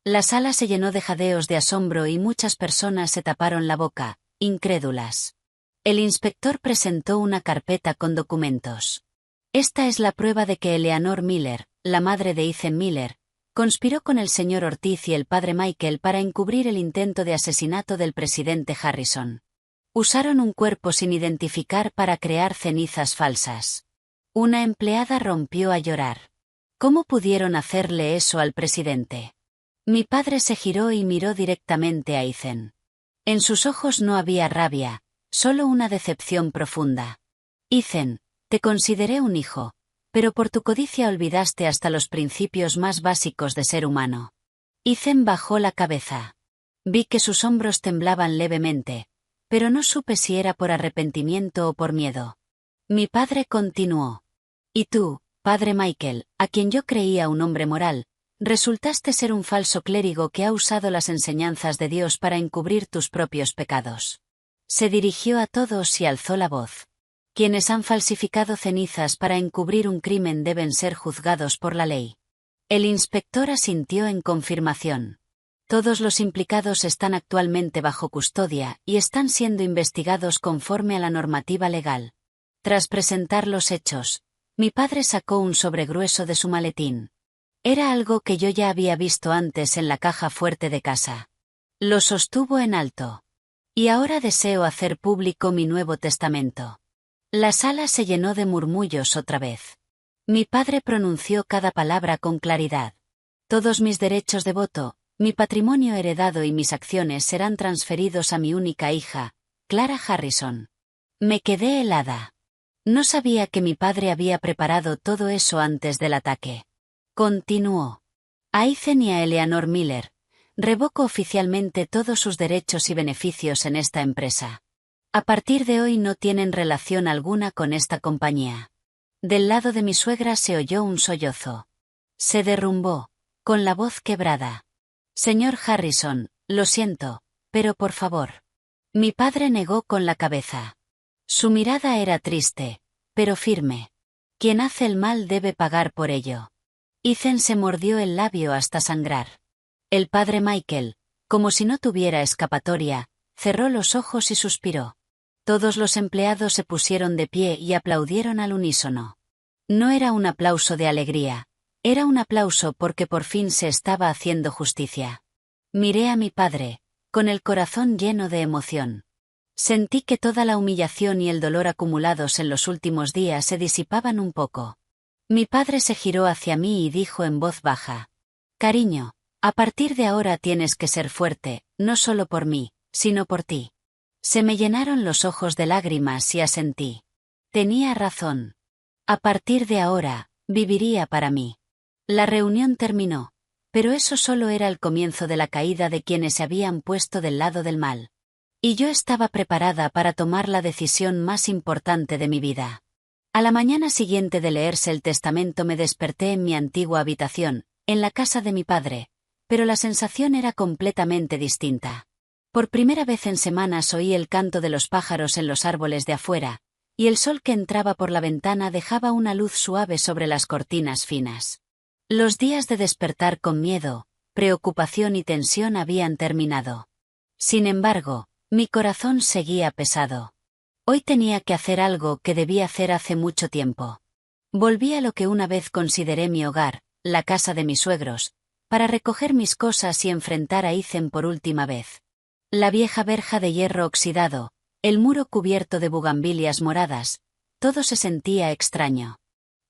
La sala se llenó de jadeos de asombro y muchas personas se taparon la boca, incrédulas. El inspector presentó una carpeta con documentos. Esta es la prueba de que Eleanor Miller, la madre de Ethan Miller, conspiró con el señor Ortiz y el padre Michael para encubrir el intento de asesinato del presidente Harrison. Usaron un cuerpo sin identificar para crear cenizas falsas. Una empleada rompió a llorar. ¿Cómo pudieron hacerle eso al presidente? Mi padre se giró y miró directamente a Ethan. En sus ojos no había rabia, solo una decepción profunda. Ethan, te consideré un hijo, pero por tu codicia olvidaste hasta los principios más básicos de ser humano. Ethan bajó la cabeza. Vi que sus hombros temblaban levemente, pero no supe si era por arrepentimiento o por miedo. Mi padre continuó. Y tú, padre Michael, a quien yo creía un hombre moral, resultaste ser un falso clérigo que ha usado las enseñanzas de Dios para encubrir tus propios pecados. Se dirigió a todos y alzó la voz. Quienes han falsificado cenizas para encubrir un crimen deben ser juzgados por la ley. El inspector asintió en confirmación. Todos los implicados están actualmente bajo custodia y están siendo investigados conforme a la normativa legal. Tras presentar los hechos, mi padre sacó un sobre grueso de su maletín. Era algo que yo ya había visto antes en la caja fuerte de casa. Lo sostuvo en alto. Y ahora deseo hacer público mi Nuevo Testamento. La sala se llenó de murmullos otra vez. Mi padre pronunció cada palabra con claridad. Todos mis derechos de voto, mi patrimonio heredado y mis acciones serán transferidos a mi única hija, Clara Harrison. Me quedé helada. No sabía que mi padre había preparado todo eso antes del ataque. Continuó. A Ethan y a Eleanor Miller, revoco oficialmente todos sus derechos y beneficios en esta empresa. A partir de hoy no tienen relación alguna con esta compañía. Del lado de mi suegra se oyó un sollozo. Se derrumbó, con la voz quebrada. Señor Harrison, lo siento, pero por favor. Mi padre negó con la cabeza. Su mirada era triste, pero firme. Quien hace el mal debe pagar por ello. Ethan se mordió el labio hasta sangrar. El padre Michael, como si no tuviera escapatoria, cerró los ojos y suspiró. Todos los empleados se pusieron de pie y aplaudieron al unísono. No era un aplauso de alegría, era un aplauso porque por fin se estaba haciendo justicia. Miré a mi padre, con el corazón lleno de emoción. Sentí que toda la humillación y el dolor acumulados en los últimos días se disipaban un poco. Mi padre se giró hacia mí y dijo en voz baja: Cariño, a partir de ahora tienes que ser fuerte, no solo por mí, sino por ti. Se me llenaron los ojos de lágrimas y asentí. Tenía razón. A partir de ahora, viviría para mí. La reunión terminó, pero eso solo era el comienzo de la caída de quienes se habían puesto del lado del mal. Y yo estaba preparada para tomar la decisión más importante de mi vida. A la mañana siguiente de leerse el testamento me desperté en mi antigua habitación, en la casa de mi padre, pero la sensación era completamente distinta. Por primera vez en semanas oí el canto de los pájaros en los árboles de afuera, y el sol que entraba por la ventana dejaba una luz suave sobre las cortinas finas. Los días de despertar con miedo, preocupación y tensión habían terminado. Sin embargo, mi corazón seguía pesado. Hoy tenía que hacer algo que debía hacer hace mucho tiempo. Volví a lo que una vez consideré mi hogar, la casa de mis suegros, para recoger mis cosas y enfrentar a Ethan por última vez. La vieja verja de hierro oxidado, el muro cubierto de bugambilias moradas, todo se sentía extraño.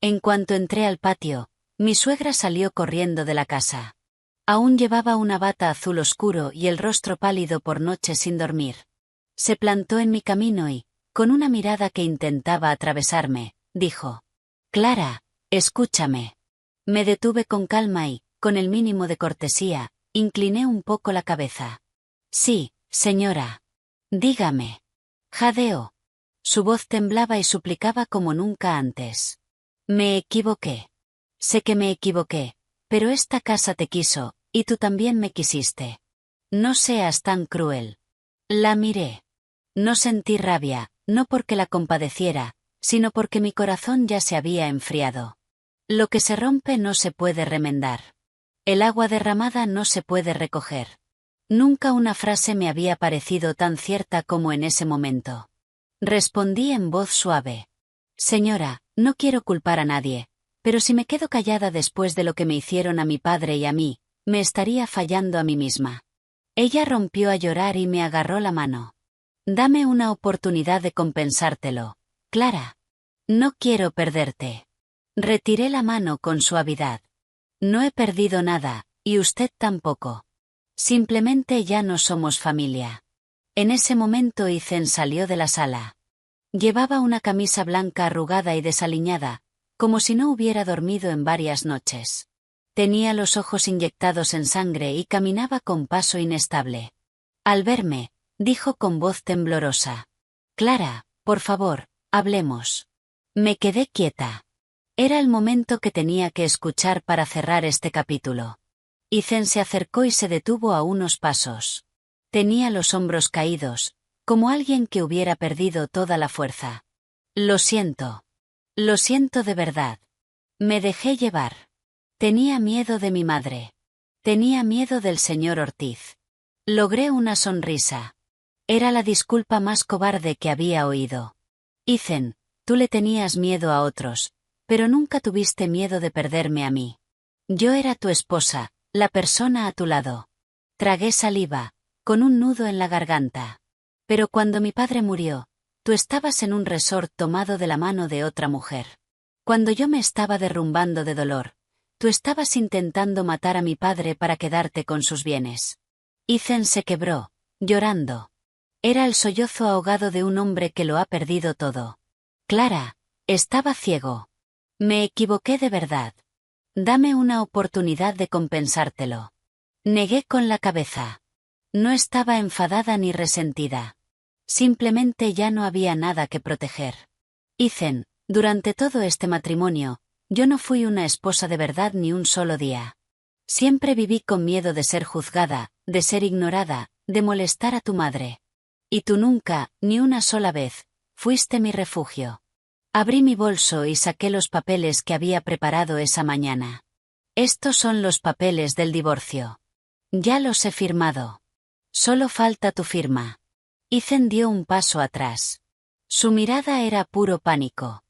En cuanto entré al patio, mi suegra salió corriendo de la casa. Aún llevaba una bata azul oscuro y el rostro pálido por noches sin dormir. Se plantó en mi camino y, con una mirada que intentaba atravesarme, dijo: «Clara, escúchame». Me detuve con calma y, con el mínimo de cortesía, incliné un poco la cabeza. «Sí, señora». «Dígame». Jadeó. Su voz temblaba y suplicaba como nunca antes. «Me equivoqué. Sé que me equivoqué, pero esta casa te quiso, y tú también me quisiste. No seas tan cruel». La miré. No sentí rabia, no porque la compadeciera, sino porque mi corazón ya se había enfriado. Lo que se rompe no se puede remendar. El agua derramada no se puede recoger. Nunca una frase me había parecido tan cierta como en ese momento. Respondí en voz suave: «Señora, no quiero culpar a nadie, pero si me quedo callada después de lo que me hicieron a mi padre y a mí, me estaría fallando a mí misma». Ella rompió a llorar y me agarró la mano. «Dame una oportunidad de compensártelo, Clara. No quiero perderte». Retiré la mano con suavidad. «No he perdido nada, y usted tampoco. Simplemente ya no somos familia». En ese momento Ethan salió de la sala. Llevaba una camisa blanca arrugada y desaliñada, como si no hubiera dormido en varias noches. Tenía los ojos inyectados en sangre y caminaba con paso inestable. Al verme, dijo con voz temblorosa: «Clara, por favor, hablemos». Me quedé quieta. Era el momento que tenía que escuchar para cerrar este capítulo. Ethan se acercó y se detuvo a unos pasos. Tenía los hombros caídos, como alguien que hubiera perdido toda la fuerza. «Lo siento. Lo siento de verdad. Me dejé llevar. Tenía miedo de mi madre. Tenía miedo del señor Ortiz». Logré una sonrisa. Era la disculpa más cobarde que había oído. «Ethan, tú le tenías miedo a otros, pero nunca tuviste miedo de perderme a mí. Yo era tu esposa, la persona a tu lado». Tragué saliva, con un nudo en la garganta. «Pero cuando mi padre murió, tú estabas en un resort tomado de la mano de otra mujer. Cuando yo me estaba derrumbando de dolor, tú estabas intentando matar a mi padre para quedarte con sus bienes». Ethan se quebró, llorando. Era el sollozo ahogado de un hombre que lo ha perdido todo. «Clara, estaba ciego. Me equivoqué de verdad. Dame una oportunidad de compensártelo». Negué con la cabeza. No estaba enfadada ni resentida. Simplemente ya no había nada que proteger. «Ethan, durante todo este matrimonio, yo no fui una esposa de verdad ni un solo día. Siempre viví con miedo de ser juzgada, de ser ignorada, de molestar a tu madre. Y tú nunca, ni una sola vez, fuiste mi refugio». Abrí mi bolso y saqué los papeles que había preparado esa mañana. «Estos son los papeles del divorcio. Ya los he firmado. Solo falta tu firma». Ethan dio un paso atrás. Su mirada era puro pánico.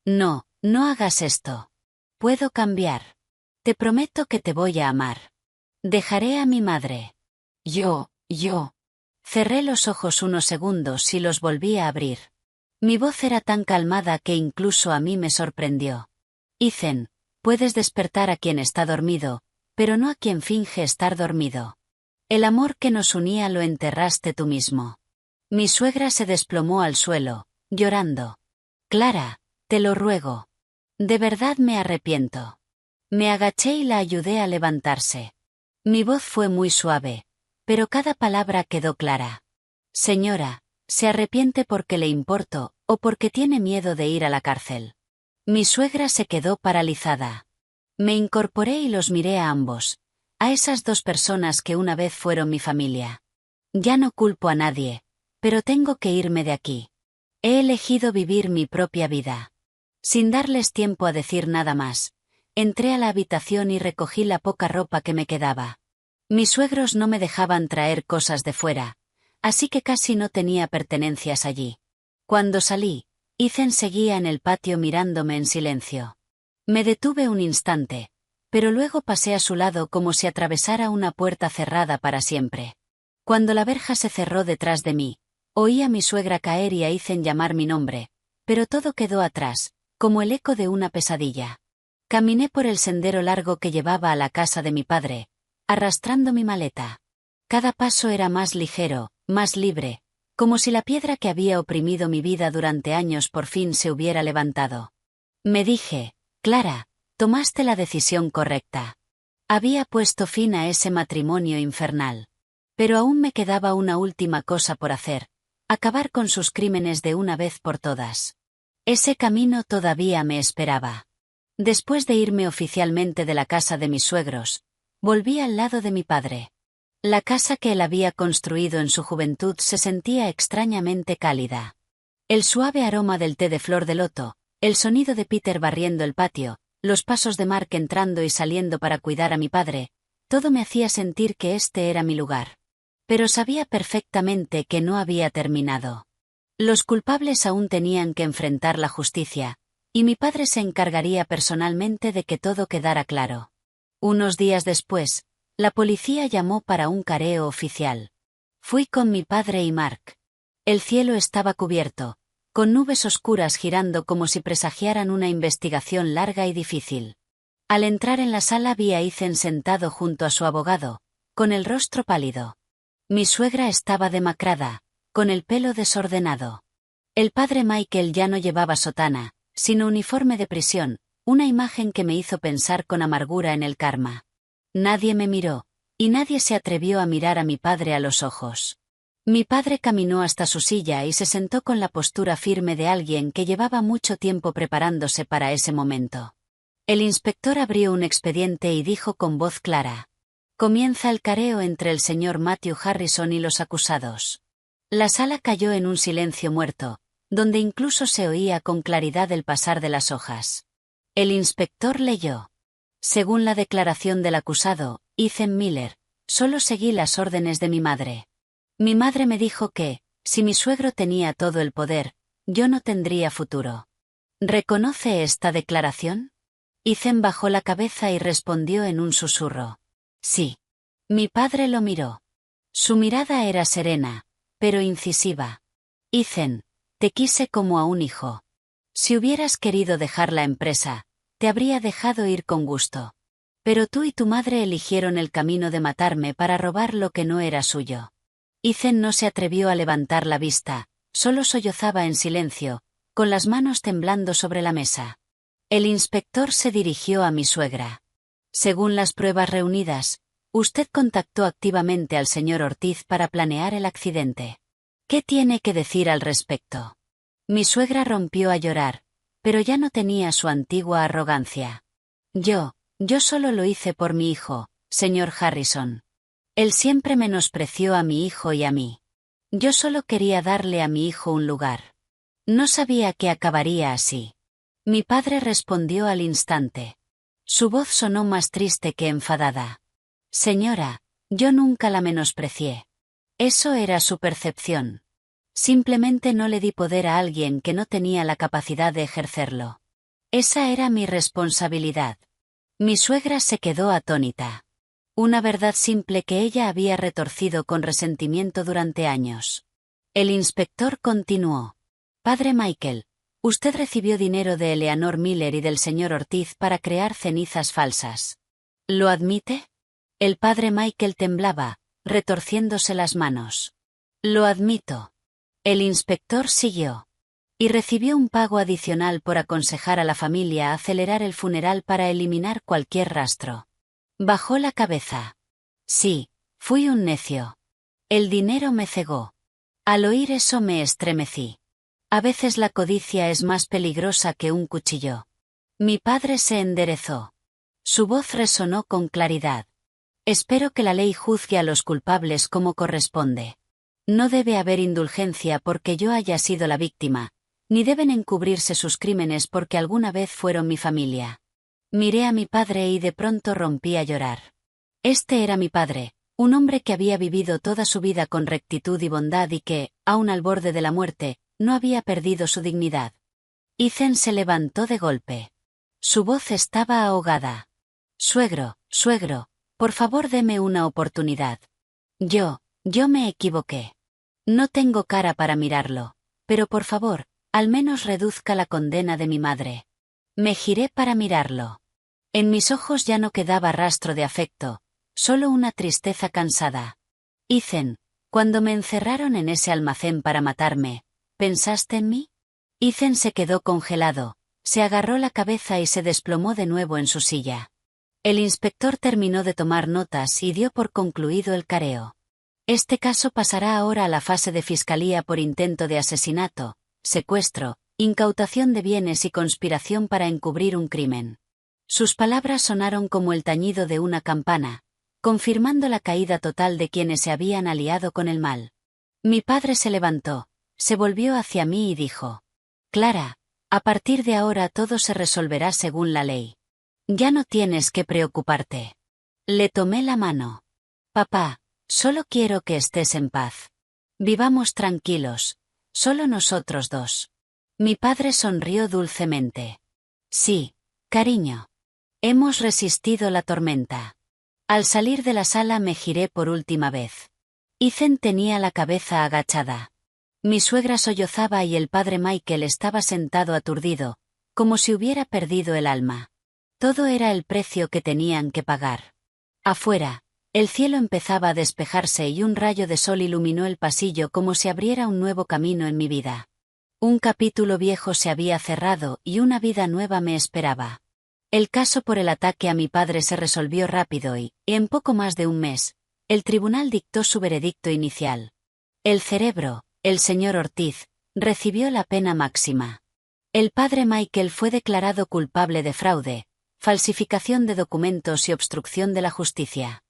«No, no hagas esto. Puedo cambiar. Te prometo que te voy a amar. Dejaré a mi madre». Yo. Cerré los ojos unos segundos y los volví a abrir. Mi voz era tan calmada que incluso a mí me sorprendió. «Ethan, puedes despertar a quien está dormido, pero no a quien finge estar dormido. El amor que nos unía lo enterraste tú mismo». Mi suegra se desplomó al suelo, llorando. «Clara, te lo ruego. De verdad me arrepiento». Me agaché y la ayudé a levantarse. Mi voz fue muy suave, pero cada palabra quedó clara. «Señora, ¿se arrepiente porque le importo, o porque tiene miedo de ir a la cárcel?» Mi suegra se quedó paralizada. Me incorporé y los miré a ambos, a esas dos personas que una vez fueron mi familia. «Ya no culpo a nadie, pero tengo que irme de aquí. He elegido vivir mi propia vida. Sin darles tiempo a decir nada más, entré a la habitación y recogí la poca ropa que me quedaba. Mis suegros no me dejaban traer cosas de fuera, así que casi no tenía pertenencias allí. Cuando salí, Ethan seguía en el patio mirándome en silencio. Me detuve un instante, pero luego pasé a su lado como si atravesara una puerta cerrada para siempre. Cuando la verja se cerró detrás de mí, oí a mi suegra caer y a Ethan llamar mi nombre, pero todo quedó atrás, como el eco de una pesadilla. Caminé por el sendero largo que llevaba a la casa de mi padre, arrastrando mi maleta. Cada paso era más ligero, más libre, como si la piedra que había oprimido mi vida durante años por fin se hubiera levantado. Me dije, Clara, tomaste la decisión correcta. Había puesto fin a ese matrimonio infernal. Pero aún me quedaba una última cosa por hacer: acabar con sus crímenes de una vez por todas. Ese camino todavía me esperaba. Después de irme oficialmente de la casa de mis suegros, volví al lado de mi padre. La casa que él había construido en su juventud se sentía extrañamente cálida. El suave aroma del té de flor de loto, el sonido de Peter barriendo el patio, los pasos de Mark entrando y saliendo para cuidar a mi padre, todo me hacía sentir que este era mi lugar. Pero sabía perfectamente que no había terminado. Los culpables aún tenían que enfrentar la justicia, y mi padre se encargaría personalmente de que todo quedara claro. Unos días después, la policía llamó para un careo oficial. Fui con mi padre y Mark. El cielo estaba cubierto, con nubes oscuras girando como si presagiaran una investigación larga y difícil. Al entrar en la sala vi a Ethan sentado junto a su abogado, con el rostro pálido. Mi suegra estaba demacrada, con el pelo desordenado. El padre Michael ya no llevaba sotana, sino uniforme de prisión, una imagen que me hizo pensar con amargura en el karma. Nadie me miró, y nadie se atrevió a mirar a mi padre a los ojos. Mi padre caminó hasta su silla y se sentó con la postura firme de alguien que llevaba mucho tiempo preparándose para ese momento. El inspector abrió un expediente y dijo con voz clara: comienza el careo entre el señor Matthew Harrison y los acusados. La sala cayó en un silencio muerto, donde incluso se oía con claridad el pasar de las hojas. El inspector leyó: según la declaración del acusado, Ethan Miller, solo seguí las órdenes de mi madre. Mi madre me dijo que, si mi suegro tenía todo el poder, yo no tendría futuro. ¿Reconoce esta declaración? Ethan bajó la cabeza y respondió en un susurro: sí. Mi padre lo miró. Su mirada era serena, pero incisiva. Ethan, te quise como a un hijo. Si hubieras querido dejar la empresa, te habría dejado ir con gusto. Pero tú y tu madre eligieron el camino de matarme para robar lo que no era suyo. Ethan no se atrevió a levantar la vista, solo sollozaba en silencio, con las manos temblando sobre la mesa. El inspector se dirigió a mi suegra. Según las pruebas reunidas, usted contactó activamente al señor Ortiz para planear el accidente. ¿Qué tiene que decir al respecto? Mi suegra rompió a llorar, pero ya no tenía su antigua arrogancia. Yo solo lo hice por mi hijo, señor Harrison. Él siempre menospreció a mi hijo y a mí. Yo solo quería darle a mi hijo un lugar. No sabía que acabaría así. Mi padre respondió al instante. Su voz sonó más triste que enfadada. Señora, yo nunca la menosprecié. Eso era su percepción. Simplemente no le di poder a alguien que no tenía la capacidad de ejercerlo. Esa era mi responsabilidad. Mi suegra se quedó atónita. Una verdad simple que ella había retorcido con resentimiento durante años. El inspector continuó. Padre Michael, usted recibió dinero de Eleanor Miller y del señor Ortiz para crear cenizas falsas. ¿Lo admite? El padre Michael temblaba, retorciéndose las manos. Lo admito. El inspector siguió. Y recibió un pago adicional por aconsejar a la familia a acelerar el funeral para eliminar cualquier rastro. Bajó la cabeza. Sí, fui un necio. El dinero me cegó. Al oír eso me estremecí. A veces la codicia es más peligrosa que un cuchillo. Mi padre se enderezó. Su voz resonó con claridad. Espero que la ley juzgue a los culpables como corresponde. No debe haber indulgencia porque yo haya sido la víctima, ni deben encubrirse sus crímenes porque alguna vez fueron mi familia. Miré a mi padre y de pronto rompí a llorar. Este era mi padre, un hombre que había vivido toda su vida con rectitud y bondad y que, aun al borde de la muerte, no había perdido su dignidad. Ethan se levantó de golpe. Su voz estaba ahogada. Suegro, suegro, por favor deme una oportunidad. Yo me equivoqué. No tengo cara para mirarlo, pero por favor, al menos reduzca la condena de mi madre. Me giré para mirarlo. En mis ojos ya no quedaba rastro de afecto, solo una tristeza cansada. Ethan, cuando me encerraron en ese almacén para matarme, ¿pensaste en mí? Ethan se quedó congelado, se agarró la cabeza y se desplomó de nuevo en su silla. El inspector terminó de tomar notas y dio por concluido el careo. Este caso pasará ahora a la fase de fiscalía por intento de asesinato, secuestro, incautación de bienes y conspiración para encubrir un crimen. Sus palabras sonaron como el tañido de una campana, confirmando la caída total de quienes se habían aliado con el mal. Mi padre se levantó, se volvió hacia mí y dijo: Clara, a partir de ahora todo se resolverá según la ley. Ya no tienes que preocuparte. Le tomé la mano. Papá, solo quiero que estés en paz. Vivamos tranquilos, solo nosotros dos. Mi padre sonrió dulcemente. Sí, cariño. Hemos resistido la tormenta. Al salir de la sala me giré por última vez. Ethan tenía la cabeza agachada. Mi suegra sollozaba y el padre Michael estaba sentado aturdido, como si hubiera perdido el alma. Todo era el precio que tenían que pagar. Afuera, el cielo empezaba a despejarse y un rayo de sol iluminó el pasillo como si abriera un nuevo camino en mi vida. Un capítulo viejo se había cerrado y una vida nueva me esperaba. El caso por el ataque a mi padre se resolvió rápido y, en poco más de un mes, el tribunal dictó su veredicto inicial. El cerebro, el señor Ortiz, recibió la pena máxima. El padre Michael fue declarado culpable de fraude, falsificación de documentos y obstrucción de la justicia.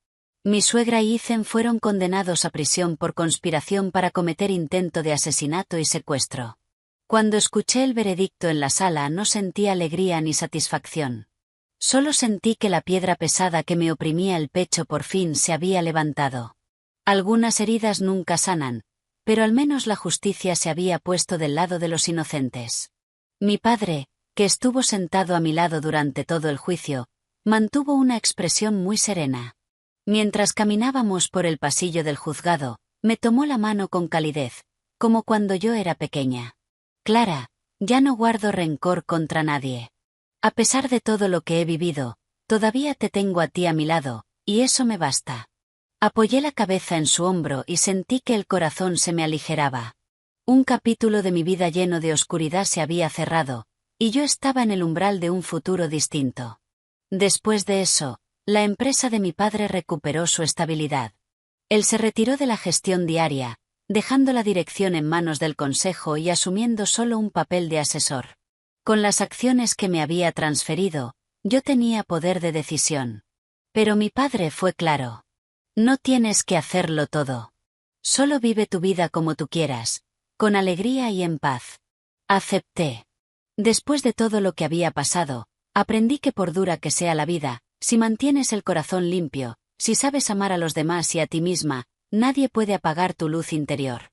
Mi suegra y Ethan fueron condenados a prisión por conspiración para cometer intento de asesinato y secuestro. Cuando escuché el veredicto en la sala no sentí alegría ni satisfacción. Solo sentí que la piedra pesada que me oprimía el pecho por fin se había levantado. Algunas heridas nunca sanan, pero al menos la justicia se había puesto del lado de los inocentes. Mi padre, que estuvo sentado a mi lado durante todo el juicio, mantuvo una expresión muy serena. Mientras caminábamos por el pasillo del juzgado, me tomó la mano con calidez, como cuando yo era pequeña. Clara, ya no guardo rencor contra nadie. A pesar de todo lo que he vivido, todavía te tengo a ti a mi lado, y eso me basta. Apoyé la cabeza en su hombro y sentí que el corazón se me aligeraba. Un capítulo de mi vida lleno de oscuridad se había cerrado, y yo estaba en el umbral de un futuro distinto. Después de eso, la empresa de mi padre recuperó su estabilidad. Él se retiró de la gestión diaria, dejando la dirección en manos del consejo y asumiendo solo un papel de asesor. Con las acciones que me había transferido, yo tenía poder de decisión. Pero mi padre fue claro. No tienes que hacerlo todo. Solo vive tu vida como tú quieras, con alegría y en paz. Acepté. Después de todo lo que había pasado, aprendí que por dura que sea la vida, si mantienes el corazón limpio, si sabes amar a los demás y a ti misma, nadie puede apagar tu luz interior.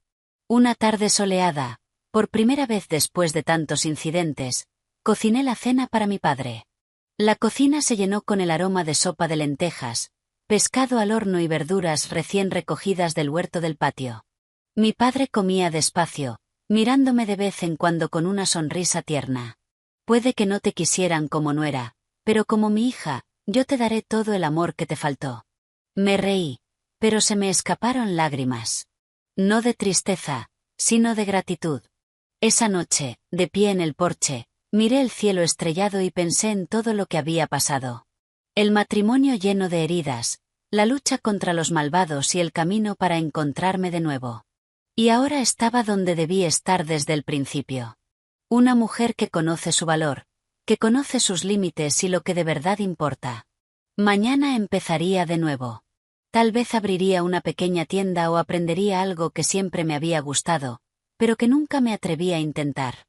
Una tarde soleada, por primera vez después de tantos incidentes, cociné la cena para mi padre. La cocina se llenó con el aroma de sopa de lentejas, pescado al horno y verduras recién recogidas del huerto del patio. Mi padre comía despacio, mirándome de vez en cuando con una sonrisa tierna. Puede que no te quisieran como nuera, pero como mi hija, yo te daré todo el amor que te faltó. Me reí, pero se me escaparon lágrimas. No de tristeza, sino de gratitud. Esa noche, de pie en el porche, miré el cielo estrellado y pensé en todo lo que había pasado. El matrimonio lleno de heridas, la lucha contra los malvados y el camino para encontrarme de nuevo. Y ahora estaba donde debí estar desde el principio. Una mujer que conoce su valor, que conoce sus límites y lo que de verdad importa. Mañana empezaría de nuevo. Tal vez abriría una pequeña tienda o aprendería algo que siempre me había gustado, pero que nunca me atreví a intentar.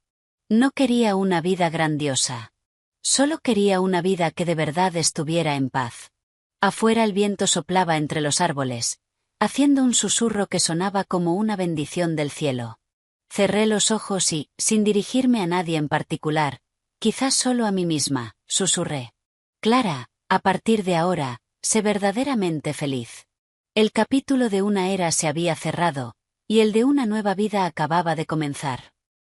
No quería una vida grandiosa. Solo quería una vida que de verdad estuviera en paz. Afuera el viento soplaba entre los árboles, haciendo un susurro que sonaba como una bendición del cielo. Cerré los ojos y, sin dirigirme a nadie en particular, quizás solo a mí misma, susurré: Clara, a partir de ahora, sé verdaderamente feliz. El capítulo de una era se había cerrado, y el de una nueva vida acababa de comenzar.